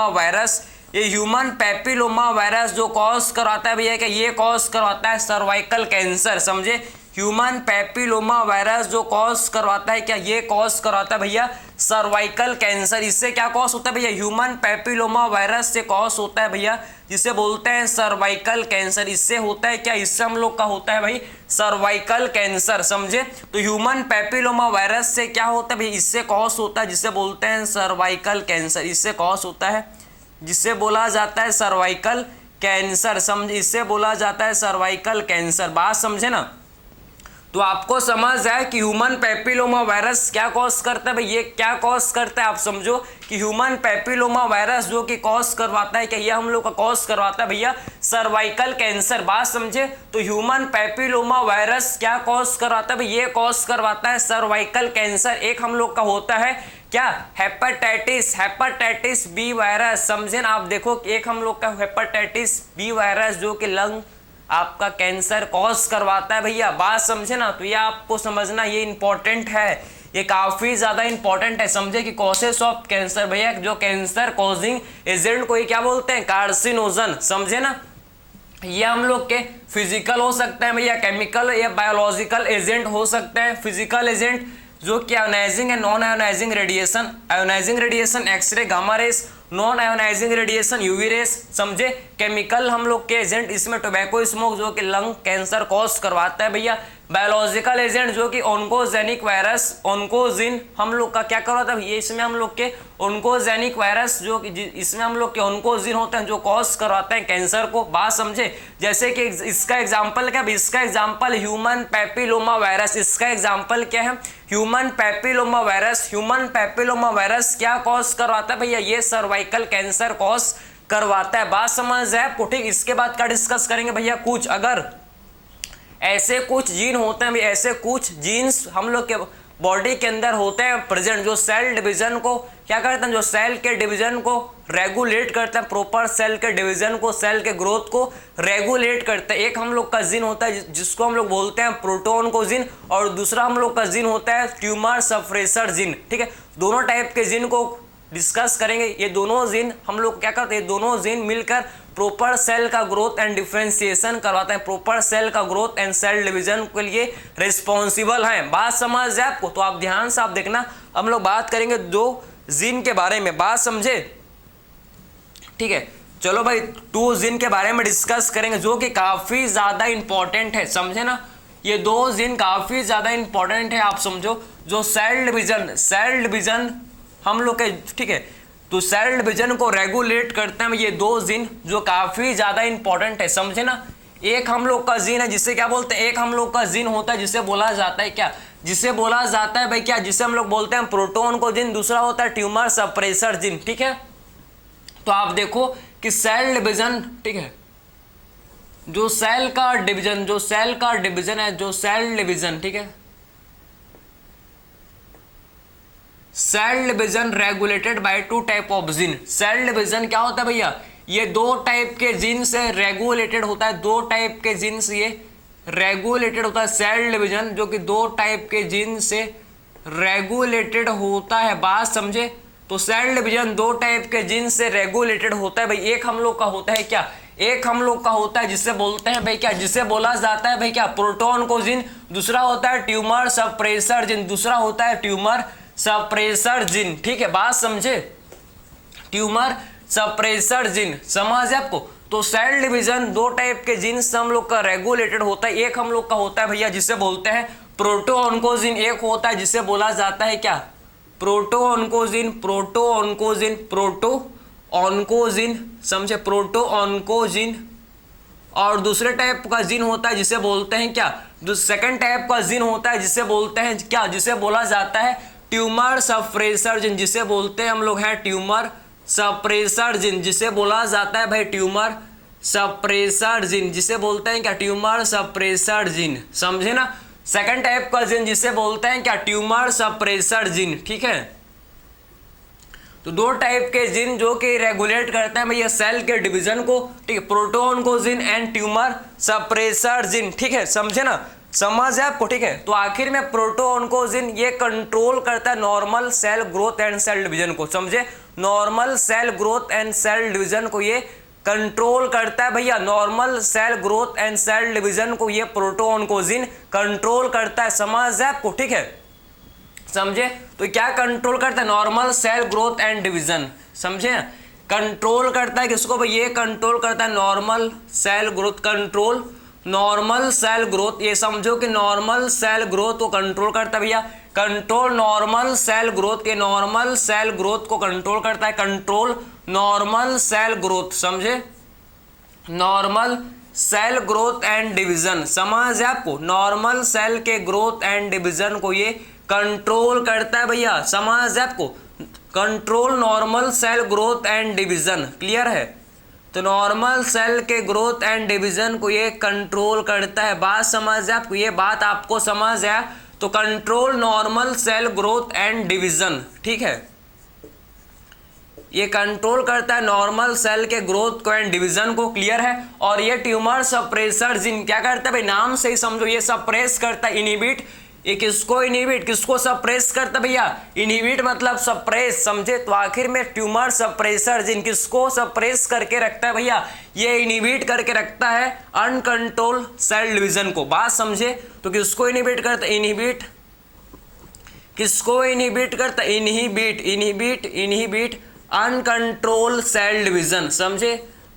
वायरस। ये ह्यूमन पैपिलोमा वायरस जो कॉज करवाता है भैया क्या, ये कॉज करवाता है सर्वाइकल कैंसर, समझे। ह्यूमन पैपिलोमा वायरस जो कॉज करवाता है क्या, ये कॉज करवाता है भैया सर्वाइकल कैंसर। इससे क्या कॉज होता है भैया, ह्यूमन पैपिलोमा वायरस से कॉज होता है भैया जिसे बोलते हैं सर्वाइकल कैंसर। इससे होता है क्या, इससे हम लोग का होता है भाई सर्वाइकल कैंसर, समझे। तो ह्यूमन पैपिलोमा वायरस से क्या होता है भाई, इससे कॉज होता है जिसे बोलते हैं सर्वाइकल कैंसर, इससे कॉज होता है जिसे बोला जाता है सर्वाइकल कैंसर, समझे, इससे बोला जाता है सर्वाइकल कैंसर, बात समझे ना। तो आपको समझ है कि ह्यूमन पैपिलोमा वायरस क्या कॉज करता है भाई, ये क्या कॉज करता है, आप समझो कि ह्यूमन पैपिलोमा वायरस जो कि कॉज करवाता है क्या, ये हम लोग का कॉज करवाता है भैया सर्वाइकल कैंसर, बात समझे। तो ह्यूमन पैपिलोमा वायरस क्या कॉज करवाता है भाई, ये कॉज करवाता है सर्वाइकल कैंसर। एक हम लोग का होता है क्या, हेपेटाइटिस बी वायरस, समझे ना। आप देखो एक हम लोग का हेपेटाइटिस बी वायरस जो कि लंग आपका कैंसर कॉज करवाता है भैया, बात समझे ना। तो ये आपको समझना ये इंपॉर्टेंट है, ये काफी ज्यादा इंपॉर्टेंट है, समझे कि कॉसेस ऑफ कैंसर भैया, जो कैंसर कॉजिंग एजेंट को ये क्या बोलते हैं, कार्सिनोजन, समझे ना। ये हम लोग के फिजिकल हो सकते हैं भैया, केमिकल या बायोलॉजिकल एजेंट हो सकते हैं। फिजिकल एजेंट जो कि आयोनाइजिंग है, non ionising radiation, ionising radiation x-ray, gamma rays, non ionising radiation UV rays, समझे। केमिकल हम लोग के एजेंट, इसमें टोबैको स्मोक जो कि लंग कैंसर कॉज करवाता है भैया। बायोलॉजिकल एजेंट जो कि ऑन्कोजेनिक वायरस, ऑन्कोजिन हम लोग का क्या करवाता है, ये इसमें हम लोग के ऑन्कोजेनिक वायरस जो कि इसमें हम लोग के ऑन्कोजिन होते हैं जो कॉज करवाते हैं कैंसर को, बात समझे। जैसे कि इसका एग्जांपल क्या है, इसका एग्जांपल ह्यूमन पैपिलोमा वायरस, इसका एग्जांपल क्या है, human papilloma virus. Human papilloma virus क्या कॉज करवाता है भैया, ये सर्वाइकल कैंसर कॉज करवाता है, बात समझ है आपको, ठीक। इसके बाद क्या डिस्कस करेंगे भैया, कुछ अगर ऐसे कुछ जीन होते हैं, ऐसे कुछ जीन्स हम लोग के बॉडी के अंदर होते हैं प्रेजेंट, जो सेल डिवीजन को क्या करते हैं, जो सेल के डिवीजन को रेगुलेट करते हैं, प्रॉपर सेल के डिवीजन को, सेल के ग्रोथ को रेगुलेट करते हैं। एक हम लोग का जीन होता है जिसको हम लोग बोलते हैं प्रोटोन को जीन, और दूसरा हम लोग का जीन होता है ट्यूमर सप्रेसर जीन, ठीक है। दोनों टाइप के जीन को डिस्कस करेंगे। ये दोनों जीन हम लोग क्या करते हैं, दोनों जीन मिलकर प्रॉपर सेल का ग्रोथ एंड डिफरेंशिएशन करवाते हैं, प्रॉपर सेल का ग्रोथ एंड सेल डिवीजन के लिए रिस्पॉन्सिबल हैं, बात समझ है आपको। तो आप ध्यान से आप देखना, हम लोग बात करेंगे दो जीन के बारे में, बात समझे, ठीक है। चलो भाई, 2 जीन के बारे में डिस्कस करेंगे जो कि काफी ज्यादा इंपॉर्टेंट है, समझे ना। ये 2 जीन काफी ज्यादा इंपॉर्टेंट है, आप समझो। जो सेल डिवीजन हम लोग के, ठीक है, तो सेल डिवीजन को रेगुलेट करते हैं ये 2 जीन जो काफी ज्यादा इंपॉर्टेंट है, समझे ना। एक हम लोग का जीन है जिसे क्या बोलते हैं, एक हम लोग का जीन होता है जिसे बोला जाता है क्या, जिसे बोला जाता है भाई क्या, जिसे हम लोग बोलते हैं प्रोटोन को जीन, दूसरा होता है ट्यूमर सप्रेसर जीन, ठीक है। तो आप देखो कि सेल डिवीजन, ठीक है, जो सेल का डिवीजन है, जो सेल डिवीजन, ठीक है, cell division regulated by 2 type of gene. Cell division क्या होता है भैया, ये 2 टाइप के जीन से रेगुलेटेड होता है, 2 टाइप के जीन से ये रेगुलेटेड होता है। सेल डिवीजन जो कि 2 टाइप के जीन से रेगुलेटेड होता है, बात समझे। तो सेल डिवीजन 2 टाइप के जीन से रेगुलेटेड होता है भाई। एक हम लोग का होता है क्या, एक हम लोग का होता है जिसे बोलते हैं भाई क्या, जिसे बोला जाता है भाई क्या, प्रोटोन को जीन, दूसरा होता है ट्यूमर सप्रेसर जीन, दूसरा होता है ट्यूमर सप्रेसर जीन, ठीक है, बात समझे, ट्यूमर सप्रेसर जीन, समझ आपको। तो सेल डिवीजन 2 टाइप के जीन से हम लोग का रेगुलेटेड होता है। एक हम लोग का होता है भैया जिसे बोलते हैं प्रोटोऑन्कोजीन, एक होता है जिसे बोला जाता है क्या, प्रोटोऑन्कोजीन, समझे, प्रोटोऑन्कोजीन। और दूसरे टाइप का जीन होता है जिसे बोलते हैं क्या, जो सेकंड टाइप का जीन होता है जिसे बोलते हैं क्या, जिसे बोला जाता है ट्यूमर सप्रेसर जीन, जिसे बोलते हैं हम लोग हैं ट्यूमर सप्रेसर जीन, जिसे बोला जाता है भाई ट्यूमर सप्रेसर जीन, जिसे बोलते हैं क्या, ट्यूमर सप्रेसर जीन, समझे ना। सेकंड टाइप का जीन जिसे बोलते हैं क्या, ट्यूमर सप्रेसर जीन, ठीक है। तो 2 टाइप के जीन जो कि रेगुलेट करते हैं भैया सेल के डिवीजन को, ठीक है, प्रोटोऑन्कोजीन एंड ट्यूमर सप्रेसर जीन, ठीक है, समझे ना, समझ है आपको, ठीक है। तो आखिर में प्रोटोऑन्कोजीन ये कंट्रोल करता है normal cell growth and cell division को, समझे, normal cell growth and cell division को ये कंट्रोल करता है भैया, normal cell growth and cell division को ये प्रोटोऑन्कोजीन कंट्रोल करता है, समझ है आपको, ठीक है, समझे। तो क्या कंट्रोल करता है, normal cell growth and division, समझे, कंट्रोल करता है किसको भाई, ये कंट्रोल करता है normal cell growth, control normal cell growth, ये समझो कि नॉर्मल सेल ग्रोथ को कंट्रोल करता है भैया, कंट्रोल नॉर्मल सेल ग्रोथ, के नॉर्मल सेल ग्रोथ को कंट्रोल करता है, कंट्रोल नॉर्मल सेल ग्रोथ, समझे, normal cell growth and division, समझ है आपको, नॉर्मल सेल के ग्रोथ एंड डिवीजन को ये कंट्रोल करता है भैया, समझ है आपको, control normal cell growth and division, clear है। तो नॉर्मल सेल के ग्रोथ एंड डिवीजन को ये कंट्रोल करता है, बात समझ है आपको, ये बात आपको समझ है। तो control normal cell growth and division, ठीक है, ये कंट्रोल करता है नॉर्मल सेल के ग्रोथ को एंड डिवीजन को, क्लियर है। और ये ट्यूमर सप्रेसर जीन क्या करता है भाई, नाम से ही समझो, ये सप्रेस करता है, इनहिबिट। ये किसको इनहिबिट, किसको सप्रेस करता है भैया, इनहिबिट मतलब सप्रेस, समझे। तो आखिर में ट्यूमर सप्रेसर जीन किसको सप्रेस करके रखता है भैया, ये इनहिबिट करके रखता है अनकंट्रोल सेल डिवीजन को, बात समझे। तो किसको इनहिबिट करता है, इनहिबिट, किसको इनहिबिट करता है, inhibit, inhibit, inhibit uncontrolled cell division, समझे,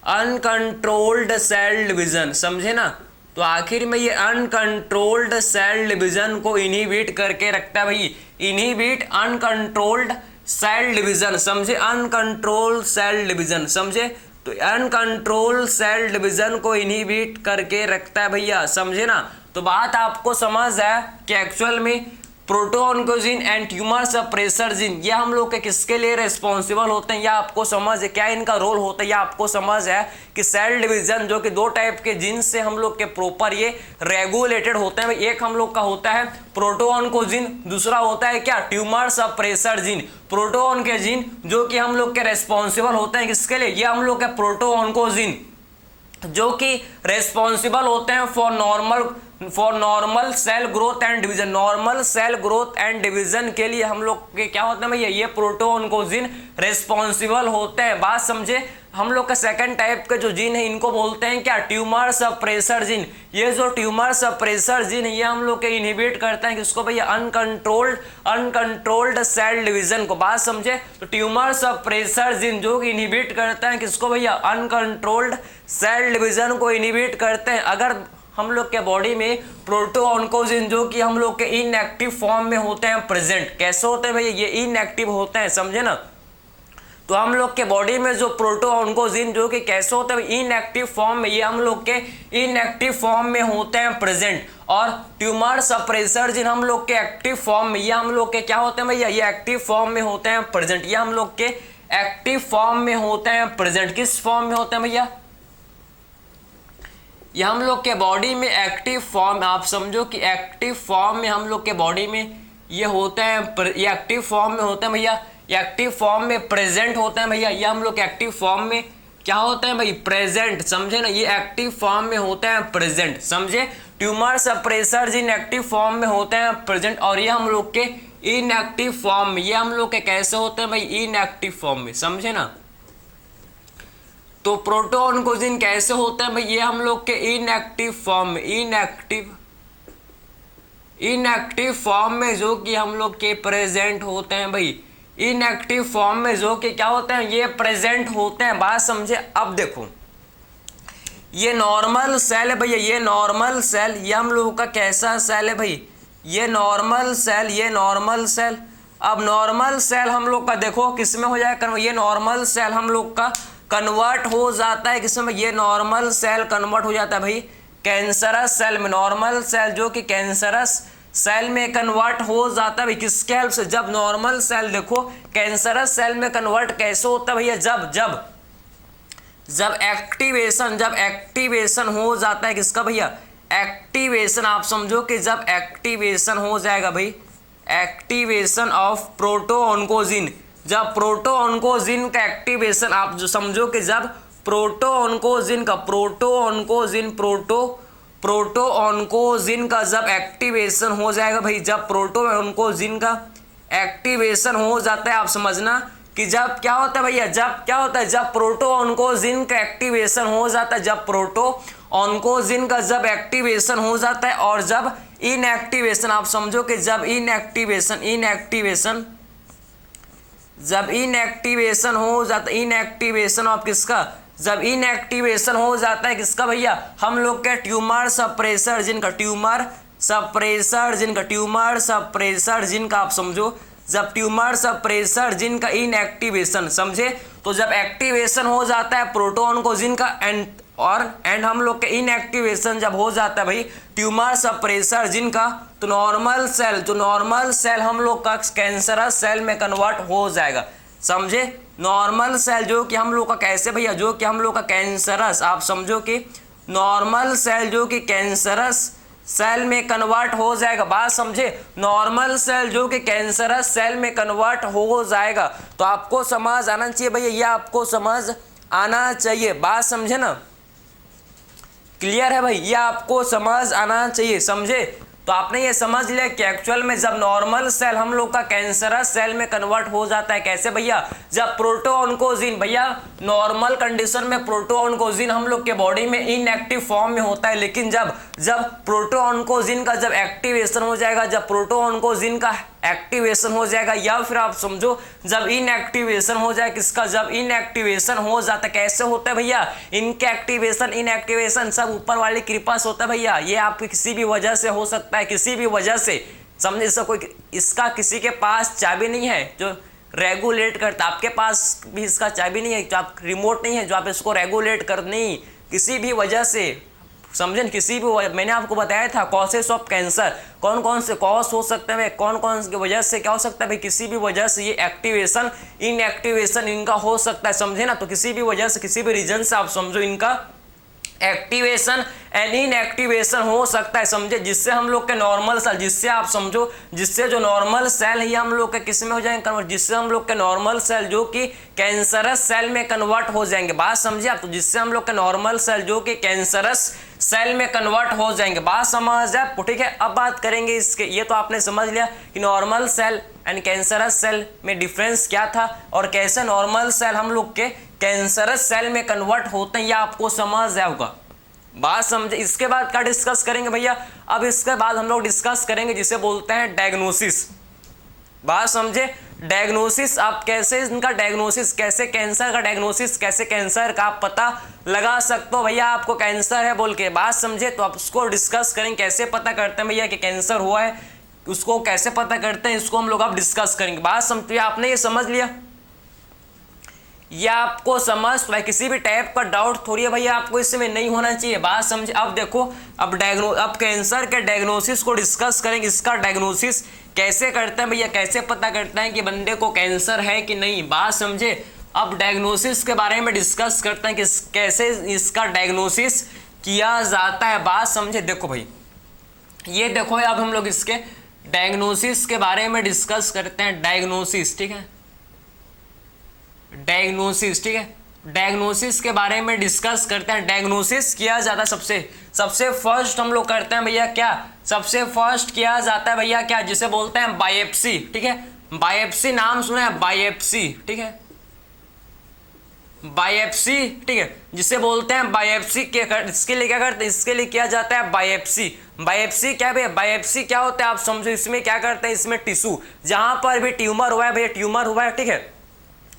अनकंट्रोल्ड सेल डिवीजन, समझे ना। तो आखिर में ये अनकंट्रोल्ड सेल डिवीजन को इनहिबिट करके रखता है भाई, इनहिबिट अनकंट्रोल्ड सेल डिवीजन, समझे, अनकंट्रोल्ड सेल डिवीजन, समझे। तो अनकंट्रोल्ड सेल डिवीजन को इनहिबिट करके रखता है भैया, समझे ना। तो बात आपको समझ है कि एक्चुअल में प्रोटोऑन्कोजीन एंड ट्यूमर सप्रेसर जीन ये हम लोग के किसके लिए रिस्पॉन्सिबल होते हैं, या आपको समझ है क्या इनका रोल होता है, या आपको समझ है कि सेल डिवीजन जो कि दो टाइप के जीन से हम लोग के प्रॉपर ये रेगुलेटेड होते हैं। एक हम लोग का होता है प्रोटोऑन्कोजीन, दूसरा होता है क्या, ट्यूमर सप्रेसर जीन। प्रोटोऑन के जीन जो कि हम लोग के रिस्पॉन्सिबल होते हैं किसके लिए, ये हम लोग के प्रोटोऑन्कोजीन जो कि रेस्पॉन्सिबल होते हैं for normal cell growth and division, normal cell growth and division के लिए हम लोग के क्या होते हैं भैया, ये प्रोटोऑन्कोजीन रेस्पॉन्सिबल होते हैं, बात समझे। हम लोग का सेकंड टाइप के जो जीन है इनको बोलते हैं क्या, ट्यूमर सप्रेसर जीन। ये जो ट्यूमर सप्रेसर जीन है ये हम लोग के इनहिबिट करते हैं किसको भैया, अनकंट्रोल्ड सेल डिवीजन को, बात समझे। तो ट्यूमर सप्रेसर जीन जो कि इनहिबिट करते हैं किसको भैया, अनकंट्रोल्ड सेल डिवीजन को इनहिबिट करते हैं। अगर हम लोग के बॉडी में प्रोटोऑन्कोजीन जो कि हम लोग के इनएक्टिव फॉर्म में होते हैं प्रेजेंट, कैसे होते हैं भैया, ये इनएक्टिव होते हैं, समझे ना। तो हम लोग के बॉडी में जो प्रोटोऑन्कोजीन जो कि कैसे होते हैं इनएक्टिव फॉर्म में, ये हम लोग के इनएक्टिव फॉर्म में होते हैं प्रेजेंट। और ट्यूमर सप्रेसर जीन हम लोग के एक्टिव फॉर्म में, ये हम लोग के क्या होते हैं भैया, ये एक्टिव फॉर्म में होते हैं प्रेजेंट, ये हम लोग के एक्टिव फॉर्म में होते हैं प्रेजेंट। किस फॉर्म में होते हैं भैया, ये हम लोग के बॉडी में एक्टिव फॉर्म, आप समझो कि एक्टिव फॉर्म में हम लोग के बॉडी में ये होते हैं, ये एक्टिव फॉर्म में होते हैं भैया, एक्टिव फॉर्म में प्रेजेंट होते हैं भैया। ये हम लोग एक्टिव फॉर्म में क्या होते हैं भाई, प्रेजेंट, समझे ना। ये एक्टिव फॉर्म में होते हैं प्रेजेंट, समझे। Tumour suppressor gene active form में होते हैं प्रेजेंट, और ये हम लोग के इनएक्टिव फॉर्म में, ये हम लोग के कैसे होते हैं भाई, इनएक्टिव फॉर्म में, समझे ना। तो प्रोटोऑन्कोजीन कैसे होते हैं भाई, ये हम लोग के इनएक्टिव फॉर्म में, इनएक्टिव फॉर्म में जो कि हम लोग के प्रेजेंट होते हैं भाई, इनएक्टिव फॉर्म में जो कि क्या होते हैं, ये प्रेजेंट होते हैं, बात समझे। अब देखो ये नॉर्मल सेल है भैया, ये नॉर्मल सेल, ये हम लोगों का कैसा सेल है भाई, ये नॉर्मल सेल, ये नॉर्मल सेल। अब नॉर्मल सेल हम लोग का देखो किस में हो जाएगा, ये नॉर्मल सेल हम लोग का कन्वर्ट हो जाता है किसमें, ये नॉर्मल सेल कन्वर्ट हो जाता है भाई कैंसरस सेल में। नॉर्मल सेल जो कि कैंसरस सेल में कन्वर्ट हो जाता है भाई किसके हेल्प से, जब नॉर्मल सेल देखो कैंसरस सेल में कन्वर्ट कैसे होता है भैया, जब एक्टिवेशन हो जाता है किसका भैया, एक्टिवेशन, आप समझो कि जब एक्टिवेशन हो जाएगा भाई, एक्टिवेशन ऑफ प्रोटोऑन्कोजीन, जब प्रोटोऑन्कोजीन का एक्टिवेशन, आप जो समझो कि जब प्रोटोऑन्कोजीन का जब एक्टिवेशन हो जाएगा भाई, जब प्रोटोऑन्कोजीन का एक्टिवेशन हो जाता है, आप समझना कि जब क्या होता है भैया, जब क्या होता है, जब प्रोटोऑन्कोजीन का एक्टिवेशन हो जाता है, जब प्रोटोऑन्कोजीन का जब एक्टिवेशन हो जाता है, और जब इनएक्टिवेशन, आप समझो कि जब इनएक्टिवेशन हो जाता है, इनएक्टिवेशन ऑफ किसका, जब इनएक्टिवेशन हो जाता है किसका भैया, हम लोग के ट्यूमर सप्रेसर जीन का, आप समझो जब ट्यूमर सप्रेसर जीन का इनएक्टिवेशन, समझे। तो जब एक्टिवेशन हो जाता है प्रोटोऑन्कोजीन का एंड हम लोग के इनएक्टिवेशन जब हो जाता है भाई ट्यूमर सप्रेसर जीन का, तो नॉर्मल सेल हम लोग का कैंसरस सेल में कन्वर्ट हो जाएगा, समझे। नॉर्मल सेल जो कि हम लोग का कैसे भैया, जो कि हम लोग का कैंसरस, आप समझो कि नॉर्मल सेल जो कि कैंसरस सेल में कन्वर्ट हो जाएगा। बात समझे, नॉर्मल सेल जो कि कैंसरस सेल में कन्वर्ट हो जाएगा। तो आपको समझ आना चाहिए भैया, ये आपको समझ आना चाहिए। बात समझे ना, क्लियर है भाई, ये आपको समझ आना चाहिए, समझे। तो आपने ये समझ लिया कि एक्चुअल में जब नॉर्मल सेल हम लोग का कैंसरस सेल में कन्वर्ट हो जाता है, कैसे भैया, जब प्रोटोऑन्कोजीन, भैया नॉर्मल कंडीशन में प्रोटोऑन्कोजीन हम लोग के बॉडी में इनएक्टिव फॉर्म में होता है, लेकिन जब प्रोटोऑन्कोजीन का जब एक्टिवेशन हो जाएगा, जब प्रोटोऑन्कोजीन का एक्टिवेशन हो जाएगा, या फिर आप समझो जब इनएक्टिवेशन हो जाए, किसका, जब इनएक्टिवेशन हो जाता है, कैसे होता है भैया, इनके एक्टिवेशन इनएक्टिवेशन सब ऊपर वाली कृपा से होता है भैया। ये आपकी किसी भी वजह से हो सकता है, किसी भी वजह से, समझे। इसका कोई, इसका किसी के पास चाबी नहीं है जो रेगुलेट करता, आपके पास भी इसका चाबी नहीं है, जो आप रिमोट नहीं है जो आप इसको रेगुलेट कर, नहीं, किसी भी वजह से, समझे, किसी भी, मैंने आपको बताया था कॉसेस ऑफ कैंसर, कौन कौन से कॉज हो सकते हैं, कौन कौन की वजह से क्या हो सकता है भाई, किसी भी वजह से ये एक्टिवेशन इनएक्टिवेशन इनका हो सकता है, समझे ना। तो किसी भी वजह से, किसी भी रीजन से आप समझो इनका एक्टिवेशन एंड इनएक्टिवेशन हो सकता है, समझे, जिससे हम लोग के नॉर्मल सेल, जिससे आप समझो, जिससे जो नॉर्मल सेल है हम लोग के किस में हो जाएंगे कन्वर्ट, जिससे हम लोग के नॉर्मल सेल जो कि कैंसरस सेल में कन्वर्ट हो जाएंगे। बात समझिए आप, तो जिससे हम लोग के नॉर्मल सेल जो कि कैंसरस सेल में कन्वर्ट हो जाएंगे। बात समझ आपको, ठीक है। अब बात करेंगे इसके, ये तो आपने समझ लिया कि normal cell and cancerous cell में डिफरेंस क्या था और कैसे नॉर्मल सेल हम लोग के कैंसरस सेल में कन्वर्ट होते हैं, ये आपको समझ जाएगा। बात समझे। इसके बाद क्या डिस्कस करेंगे भैया, अब इसके बाद हम लोग डिस्कस करेंगे जिसे बोलते हैं डायग्नोसिस। बात समझे, डायग्नोसिस, आप कैसे इनका डायग्नोसिस, कैसे कैंसर का डायग्नोसिस, कैसे कैंसर का आप पता लगा सकते हो भैया, आपको कैंसर है बोल के। बात समझे, तो आप उसको डिस्कस करेंगे, कैसे पता करते हैं भैया कि कैंसर हुआ है, उसको कैसे पता करते हैं, इसको हम लोग अब डिस्कस करेंगे। बात समझिए, आपने ये समझ लिया, या आपको समझ तो है, किसी भी टाइप का डाउट थोड़ी है भैया, आपको इसमें नहीं होना चाहिए। बात समझे। अब देखो, अब कैंसर के डायग्नोसिस को डिस्कस करेंगे, इसका डायग्नोसिस कैसे करते हैं भैया, कैसे पता करते हैं कि बंदे को कैंसर है कि नहीं। बात समझे। अब डायग्नोसिस के बारे में डिस्कस करते हैं कि कैसे इसका डायग्नोसिस किया जाता है। बात समझे। देखो भाई, ये देखो, अब हम लोग इसके डायग्नोसिस के बारे में डिस्कस करते हैं। डायग्नोसिस, ठीक है, डायग्नोसिस, ठीक है, डायग्नोसिस के बारे में डिस्कस करते हैं। डायग्नोसिस किया जाता है सबसे फर्स्ट हम लोग करते हैं भैया क्या, सबसे फर्स्ट किया जाता है भैया क्या, जिसे बोलते हैं बायोप्सी, ठीक है। बायोप्सी नाम सुना है, बायोप्सी, ठीक है, बायोप्सी, ठीक है, जिसे बोलते हैं बायोप्सी। इसके लिए क्या करते हैं, इसके लिए किया जाता है बायोप्सी। बायोप्सी क्या भैया, बायोप्सी क्या होता है आप समझो, इसमें क्या करते हैं, इसमें टिश्यू, जहां पर भी ट्यूमर हुआ है भैया, ट्यूमर हुआ है, ठीक है,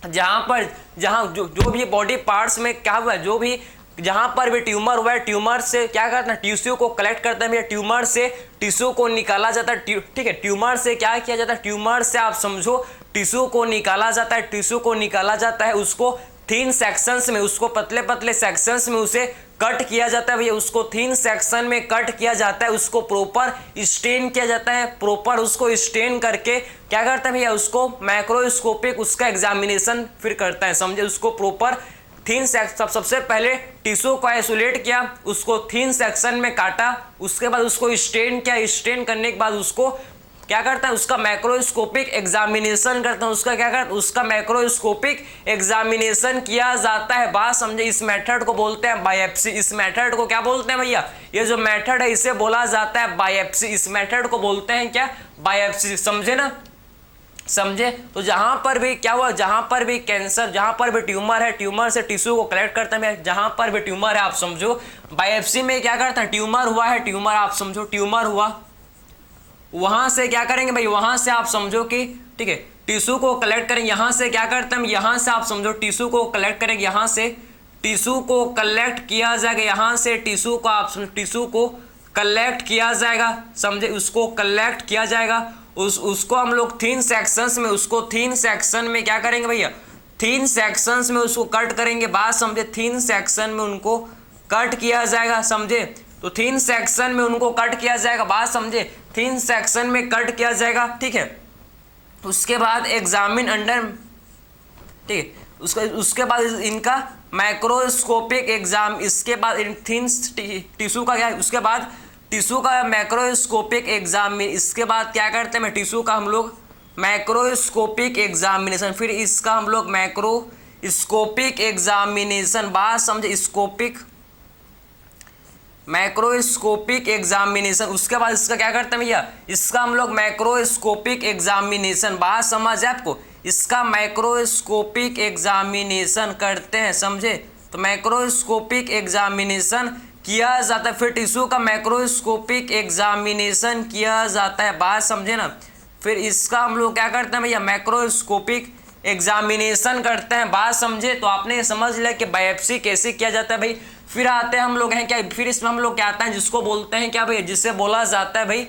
जहां जो भी बॉडी पार्ट्स में क्या हुआ है, जो भी जहां पर भी ट्यूमर हुआ है, ट्यूमर से क्या करते हैं, टिश्यू को कलेक्ट करते हैं भैया, ट्यूमर से टिश्यू को निकाला जाता है, ठीक है, ट्यूमर से क्या किया जाता है, ट्यूमर से आप समझो टिश्यू को निकाला जाता है, टिश्यू को निकाला जाता है, उसको थिन सेक्शंस में, उसको पतले पतले सेक्शंस में उसे कट किया जाता है भैया, उसको थिन सेक्शन में कट किया जाता है, उसको प्रॉपर स्टेन किया जाता है, प्रॉपर उसको स्टेन करके क्या करता है भैया, उसको माइक्रोस्कोपिक उसका एग्जामिनेशन फिर करता है, समझे, उसको प्रॉपर थिन सेक्शन, सबसे पहले टिश्यू को आइसोलेट किया, उसको थिन सेक्शन में काटा, उसके बाद उसको स्टेन किया, स्टेन करने के बाद उसको क्या करता है, उसका माइक्रोस्कोपिक एग्जामिनेशन करता है, उसका क्या करता है, उसका माइक्रोस्कोपिक एग्जामिनेशन किया जाता है। बात समझे। इस मेथड को बोलते हैं बायोप्सी। इस मेथड को क्या बोलते हैं भैया, ये जो मेथड है इसे बोला जाता है बायोप्सी। इस मेथड को बोलते हैं क्या, बायोप्सी, समझे ना, समझे। तो जहां पर भी क्या हुआ, जहां पर भी कैंसर, जहां पर भी ट्यूमर है, ट्यूमर से टिश्यू को कलेक्ट करते हैं, जहां पर भी ट्यूमर है आप समझो, बायोप्सी में क्या करता है, ट्यूमर हुआ है, ट्यूमर आप समझो, ट्यूमर हुआ, वहां से क्या करेंगे भाई, वहां से आप समझो कि ठीक है, टिश्यू को कलेक्ट करेंगे, यहां से क्या करते हैं, यहां से आप समझो टिश्यू को कलेक्ट करेंगे, यहां से टिश्यू को कलेक्ट किया जाएगा, यहां से टिश्यू को आप टिश्यू को कलेक्ट किया जाएगा, समझे, उसको कलेक्ट किया जाएगा, उसको हम लोग थिन सेक्शंस में, उसको थिन सेक्शन में क्या करेंगे भैया, थिन सेक्शंस में उसको कट करेंगे। बात समझे। थिन सेक्शन में उनको कट किया जाएगा, समझे, तो थिन सेक्शन में उनको कट किया जाएगा। बात समझे। थिन सेक्शन में कट किया जाएगा, ठीक है, उसके बाद एग्जामिन अंडर, ठीक है, उसके बाद इनका माइक्रोस्कोपिक एग्जाम, इसके बाद थिन टिश्यू का क्या है, उसके बाद टिश्यू का मैक्रोस्कोपिक एग्जामिन, इसके बाद क्या करते हैं टिश्यू का हम लोग मैक्रोस्कोपिक एग्जामिनेशन, फिर इसका हम लोग मैक्रोस्कोपिक एग्जामिनेशन, बात समझे, स्कोपिक मैक्रोस्कोपिक एग्जामिनेशन, उसके बाद इसका क्या करते हैं भैया, इसका हम लोग मैक्रोस्कोपिक एग्जामिनेशन, बात समझ आपको, इसका मैक्रोस्कोपिक एग्जामिनेशन करते हैं, समझे, तो मैक्रोस्कोपिक एग्जामिनेशन किया जाता है, फिर टिश्यू का मैक्रोस्कोपिक एग्जामिनेशन किया जाता है, बात समझे ना, फिर इसका हम लोग क्या करते हैं भैया, मैक्रोस्कोपिक एग्जामिनेशन करते हैं, बात समझे। तो आपने ये समझ लिया कि बायोप्सी कैसे किया जाता है भाई। फिर आते हैं हम लोग हैं क्या, फिर इसमें हम लोग क्या आता है जिसको बोलते हैं क्या भाई, जिससे बोला जाता है भाई,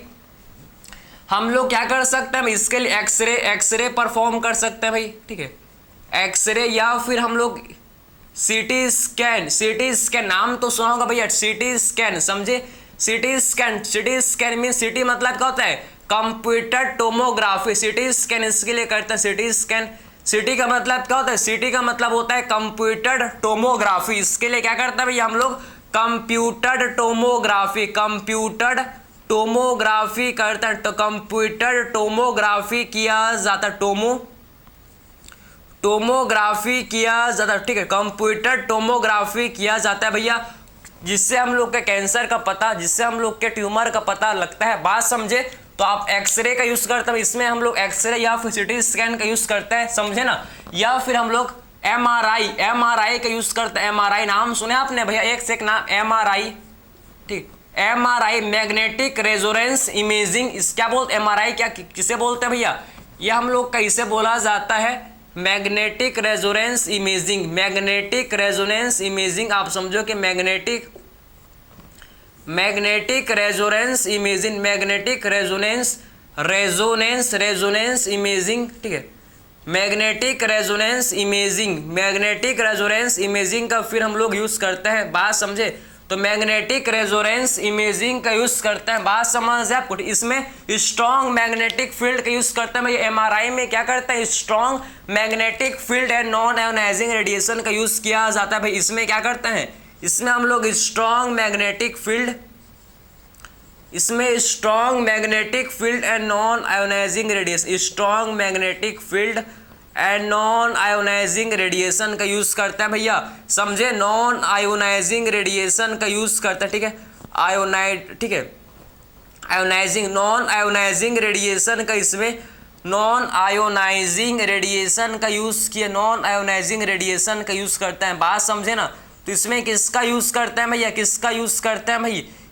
हम लोग क्या कर सकते हैं, इसके लिए एक्सरे परफॉर्म कर सकते हैं भाई, ठीक है, एक्सरे, या फिर हम लोग सीटी स्कैन नाम तो सुना होगा भैया, सीटी स्कैन, समझे, सीटी स्कैन मीन, सीटी मतलब क्या होता है, कंप्यूटर टोमोग्राफी, सीटी स्कैन इसके लिए करते हैं, सीटी स्कैन, सीटी का मतलब क्या होता है, सीटी का मतलब होता है कंप्यूटर टोमोग्राफी, इसके लिए क्या करते हैं भैया हम लोग, कंप्यूटर टोमोग्राफी करते हैं, तो कंप्यूटर टोमोग्राफी किया जाता है, टोमोग्राफी किया जाता है, ठीक है, कंप्यूटर टोमोग्राफी किया जाता है भैया, जिससे हम लोग के कैंसर का पता, जिससे हम लोग के ट्यूमर का पता लगता है, बात समझे। तो आप एक्सरे का यूज करते हैं, इसमें हम लोग एक्सरे या फिर सीटी स्कैन का यूज करते हैं, समझे ना, या फिर हम लोग एमआरआई का यूज करते हैं, एमआरआई नाम सुने आपने भैया, एक से एक नाम एमआरआई, ठीक, एमआरआई मैग्नेटिक रेजोनेंस इमेजिंग, इस क्या बोलते, एमआरआई क्या किसे बोलते हैं भैया, ये हम लोग कैसे बोला जाता है, मैग्नेटिक रेजोनेंस इमेजिंग, आप समझो कि मैग्नेटिक रेजोनेंस इमेजिंग, ठीक है, मैग्नेटिक रेजोनेंस इमेजिंग का फिर हम लोग यूज करते हैं, बात समझे, तो मैग्नेटिक रेजोनेंस इमेजिंग का यूज करते हैं, बात समझ है आपको, इसमें स्ट्रॉन्ग मैग्नेटिक फील्ड का यूज करते हैं, एमआरआई में क्या करते हैं, strong magnetic field and non ionising radiation का यूज किया जाता है भाई, इसमें क्या करते हैं, इसमें हम लोग strong magnetic field and non ionising radiation का यूज करते हैं भैया, समझे, नॉन आयोनाइजिंग रेडिएशन का यूज करते हैं, ठीक है, ठीक है, नॉन आयोनाइजिंग रेडिएशन का, इसमें नॉन आयोनाइजिंग रेडिएशन का यूज करते हैं, बात समझे ना। तो इसमें किसका यूज करते हैं भैया,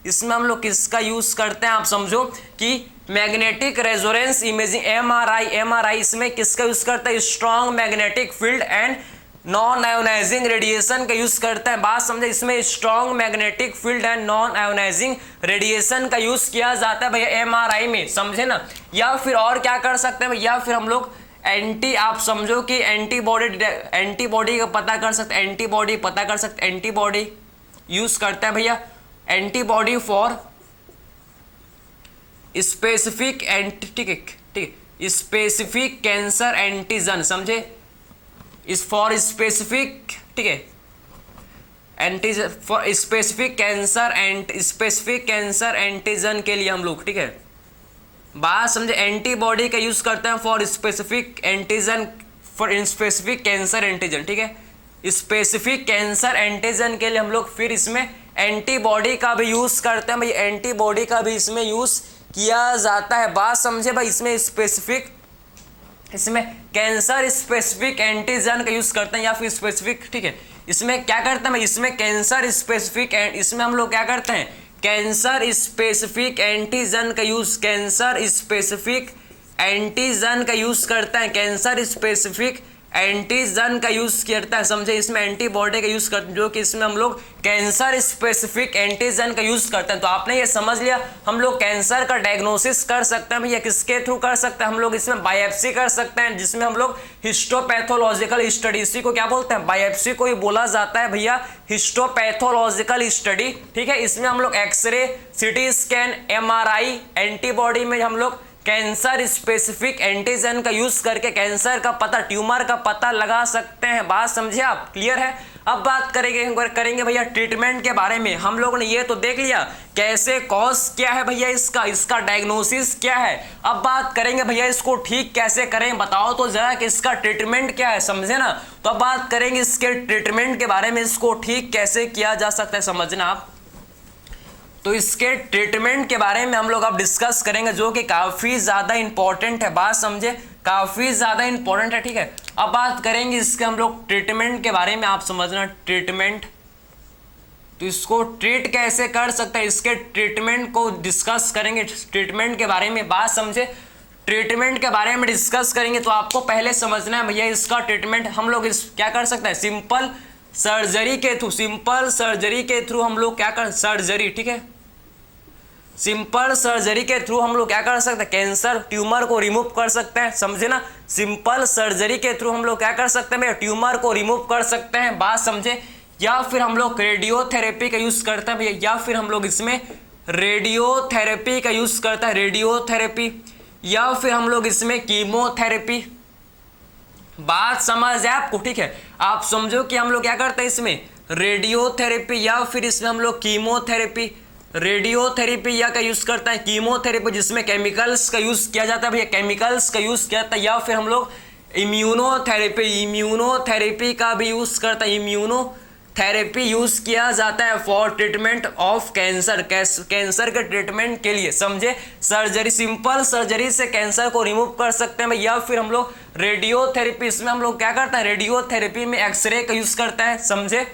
इसमें हम लोग किसका यूज करते हैं, आप समझो कि मैग्नेटिक रेजोनेंस इमेजिंग, एमआरआई इसमें किसका यूज करता है, strong magnetic field and non ionising radiation का यूज करता है, बात समझे, इसमें strong magnetic field and non ionising radiation का यूज किया जाता है भैया एमआरआई में, समझे ना। या फिर और क्या कर सकते हैं, या फिर हम लोग आप समझो कि एंटीबॉडी का पता कर सकते, एंटीबॉडी यूज करते हैं भैया, antibody for specific specific cancer antigen, समझे, इस फॉर स्पेसिफिक, ठीक है, antigen for specific cancer antigen के लिए हम लोग, ठीक है, बात समझे, एंटीबॉडी का यूज करते हैं for specific antigen, for specific cancer antigen, ठीक है, स्पेसिफिक कैंसर एंटीजन के लिए हम लोग फिर इसमें एंटीबॉडी का भी यूज करते हैं भाई, एंटीबॉडी का भी इसमें यूज किया जाता है, बात समझे भाई, इसमें कैंसर स्पेसिफिक एंटीजन का यूज करते हैं, या फिर स्पेसिफिक, ठीक है, इसमें क्या करते हैं, इसमें कैंसर स्पेसिफिक, इसमें हम लोग क्या करते हैं, कैंसर स्पेसिफिक एंटीजन का यूज करते हैं, कैंसर स्पेसिफिक एंटीजन का यूज करता है, समझे, इसमें एंटीबॉडी का यूज करते हैं, जो कि इसमें हम लोग कैंसर स्पेसिफिक एंटीजन का यूज करते हैं। तो आपने ये समझ लिया, हम लोग कैंसर का डायग्नोसिस कर सकते हैं भैया, किसके थ्रू कर सकते हैं, हम लोग इसमें बायोप्सी कर सकते हैं, जिसमें हम लोग हिस्टोपैथोलॉजिकल स्टडी, इसी को क्या बोलते हैं, बायोप्सी को ही बोला जाता है भैया, हिस्टोपैथोलॉजिकल स्टडी, ठीक है, इसमें हम लोग x ray, CT scan, MRI, antibody में हम लोग कैंसर स्पेसिफिक एंटीजन का यूज करके कैंसर का पता, ट्यूमर का पता लगा सकते हैं। बात समझे आप? क्लियर है? अब बात करेंगे भैया ट्रीटमेंट के बारे में। हम लोगों ने ये तो देख लिया कैसे, कॉज क्या है भैया इसका डायग्नोसिस क्या है। अब बात करेंगे भैया इसको ठीक कैसे करें, बताओ तो जरा कि इसका ट्रीटमेंट क्या है, समझे ना। तो अब बात करेंगे इसके ट्रीटमेंट के बारे में, इसको ठीक कैसे किया जा सकता है, समझना आप। तो इसके ट्रीटमेंट के बारे में हम लोग अब डिस्कस करेंगे, जो कि काफ़ी ज़्यादा इंपॉर्टेंट है। बात समझे? काफ़ी ज़्यादा इंपॉर्टेंट है, ठीक है। अब बात करेंगे इसके हम लोग ट्रीटमेंट के बारे में, आप समझना ट्रीटमेंट। तो इसको ट्रीट कैसे कर सकते हैं, इसके ट्रीटमेंट को डिस्कस करेंगे, ट्रीटमेंट के बारे में। बात समझे? ट्रीटमेंट के बारे में डिस्कस करेंगे तो आपको पहले समझना है भैया इसका ट्रीटमेंट हम लोग क्या कर सकते हैं, सिंपल सर्जरी के थ्रू, सिंपल सर्जरी के थ्रू हम लोग क्या कर, सर्जरी, ठीक है, सिंपल सर्जरी के थ्रू हम लोग क्या कर सकते हैं, कैंसर ट्यूमर को रिमूव कर सकते हैं, समझे ना। सिंपल सर्जरी के थ्रू हम लोग क्या कर सकते हैं भैया, ट्यूमर को रिमूव कर सकते हैं। बात समझे? या फिर हम लोग रेडियोथेरेपी का यूज करते हैं भैया, या फिर हम लोग इसमें रेडियोथेरेपी का यूज करते हैं, रेडियोथेरेपी, या फिर हम लोग इसमें कीमोथेरेपी। बात समझ है आपको? ठीक है, आप समझो कि हम लोग क्या करते हैं इसमें रेडियोथेरेपी, या फिर इसमें हम लोग कीमोथेरेपी, रेडियोथेरेपी या का यूज करता है, कीमोथेरेपी जिसमें केमिकल्स का यूज किया जाता है भैया, केमिकल्स का यूज किया जाता है, या फिर हम लोग इम्यूनोथेरेपी, इम्यूनोथेरेपी का भी यूज करता है, इम्यूनोथेरेपी यूज किया जाता है for treatment of cancer, cancer के ट्रीटमेंट के लिए, समझे। सर्जरी, सिंपल सर्जरी से कैंसर को रिमूव कर सकते हैं, या फिर हम लोग रेडियोथेरेपी, इसमें हम लोग क्या करते हैं, रेडियोथेरेपी में एक्सरे का यूज करता है, समझे,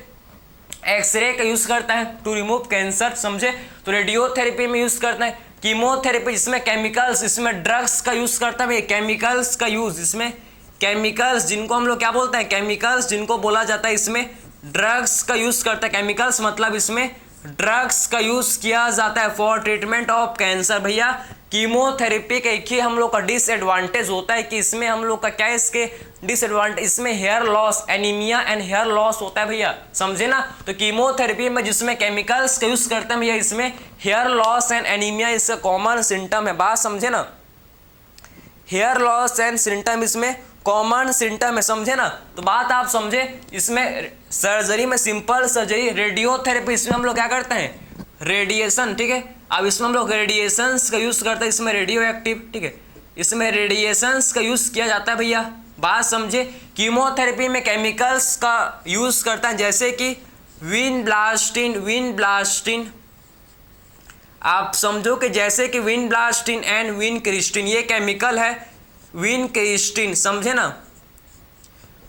एक्सरे का यूज करता है टू रिमूव कैंसर, समझे। तो रेडियोथेरेपी में यूज करता है। कीमोथेरेपी इसमें केमिकल्स, इसमें ड्रग्स का यूज करता है, केमिकल्स का यूज, इसमें केमिकल्स जिनको हम लोग क्या बोलते हैं, केमिकल्स जिनको बोला जाता है, इसमें ड्रग्स का यूज करता है, केमिकल्स मतलब इसमें ड्रग्स का यूज किया जाता है फॉर ट्रीटमेंट ऑफ कैंसर। भैया कीमोथेरेपी का एक ही हम लोग का डिसएडवांटेज होता है कि इसमें हम लोग का क्या है, इसके डिसएडवांटेज, इसमें hair loss, anaemia and hair loss होता है भैया, समझे ना। तो कीमोथेरेपी में जिसमें केमिकल्स का यूज करते हैं भैया, इसमें हेयर लॉस एंड एनीमिया इसका कॉमन सिम्टम है। बात समझे ना, हेयर लॉस एंड सिम्टम इसमें कॉमन सिम्टम है, समझे ना। तो बात आप समझे, इसमें सर्जरी में सिंपल सर्जरी, रेडियोथेरेपी इसमें हम लोग क्या करते हैं, रेडिएशन, ठीक है। अब इसमें हम लोग रेडिएशंस का यूज करते हैं, इसमें रेडियो एक्टिव, ठीक है, इसमें रेडिएशंस का यूज किया जाता है भैया। बात समझे? कीमोथेरेपी में केमिकल्स का यूज करता है, जैसे कि विनब्लास्टिन, आप समझो कि जैसे कि विनब्लास्टिन एंड विनक्रिस्टिन, ये केमिकल है विनक्रिस्टिन, समझे ना।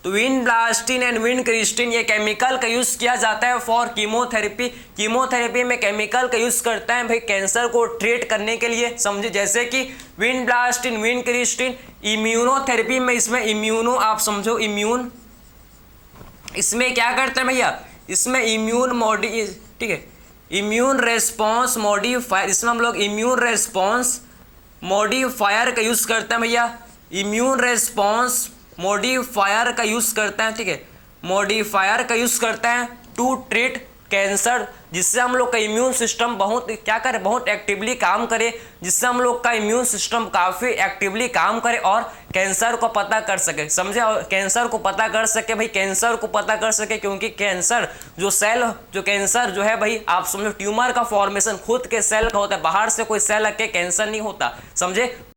तो विनब्लास्टिन एंड विनक्रिस्टिन ये केमिकल का यूज किया जाता है फॉर कीमोथेरेपी। कीमोथेरेपी में केमिकल का यूज करता है भाई कैंसर को ट्रीट करने के लिए, समझे, जैसे कि विनब्लास्टिन, विनक्रिस्टिन। इम्यूनोथेरेपी में इसमें इम्यूनो, आप समझो इम्यून, इसमें क्या करते हैं भैया, इसमें इम्यून मॉडी, ठीक है, इम्यून रेस्पॉन्स मॉडिफायर, इसमें हम लोग इम्यून रेस्पॉन्स मॉडिफायर का यूज करते हैं भैया, इम्यून रेस्पॉन्स मॉडिफायर का यूज करते हैं, ठीक है, मॉडिफायर का यूज करते हैं टू ट्रीट कैंसर, जिससे हम लोग का इम्यून सिस्टम बहुत क्या करे, बहुत एक्टिवली काम करे, जिससे हम लोग का इम्यून सिस्टम काफ़ी एक्टिवली काम करे और कैंसर को पता कर सके, समझे, और कैंसर को पता कर सके भाई, कैंसर को पता कर सके, क्योंकि कैंसर जो सेल, जो कैंसर जो है भाई, आप समझो ट्यूमर का फॉर्मेशन खुद के सेल का होता है, बाहर से कोई सेल आके कैंसर नहीं होता, समझे।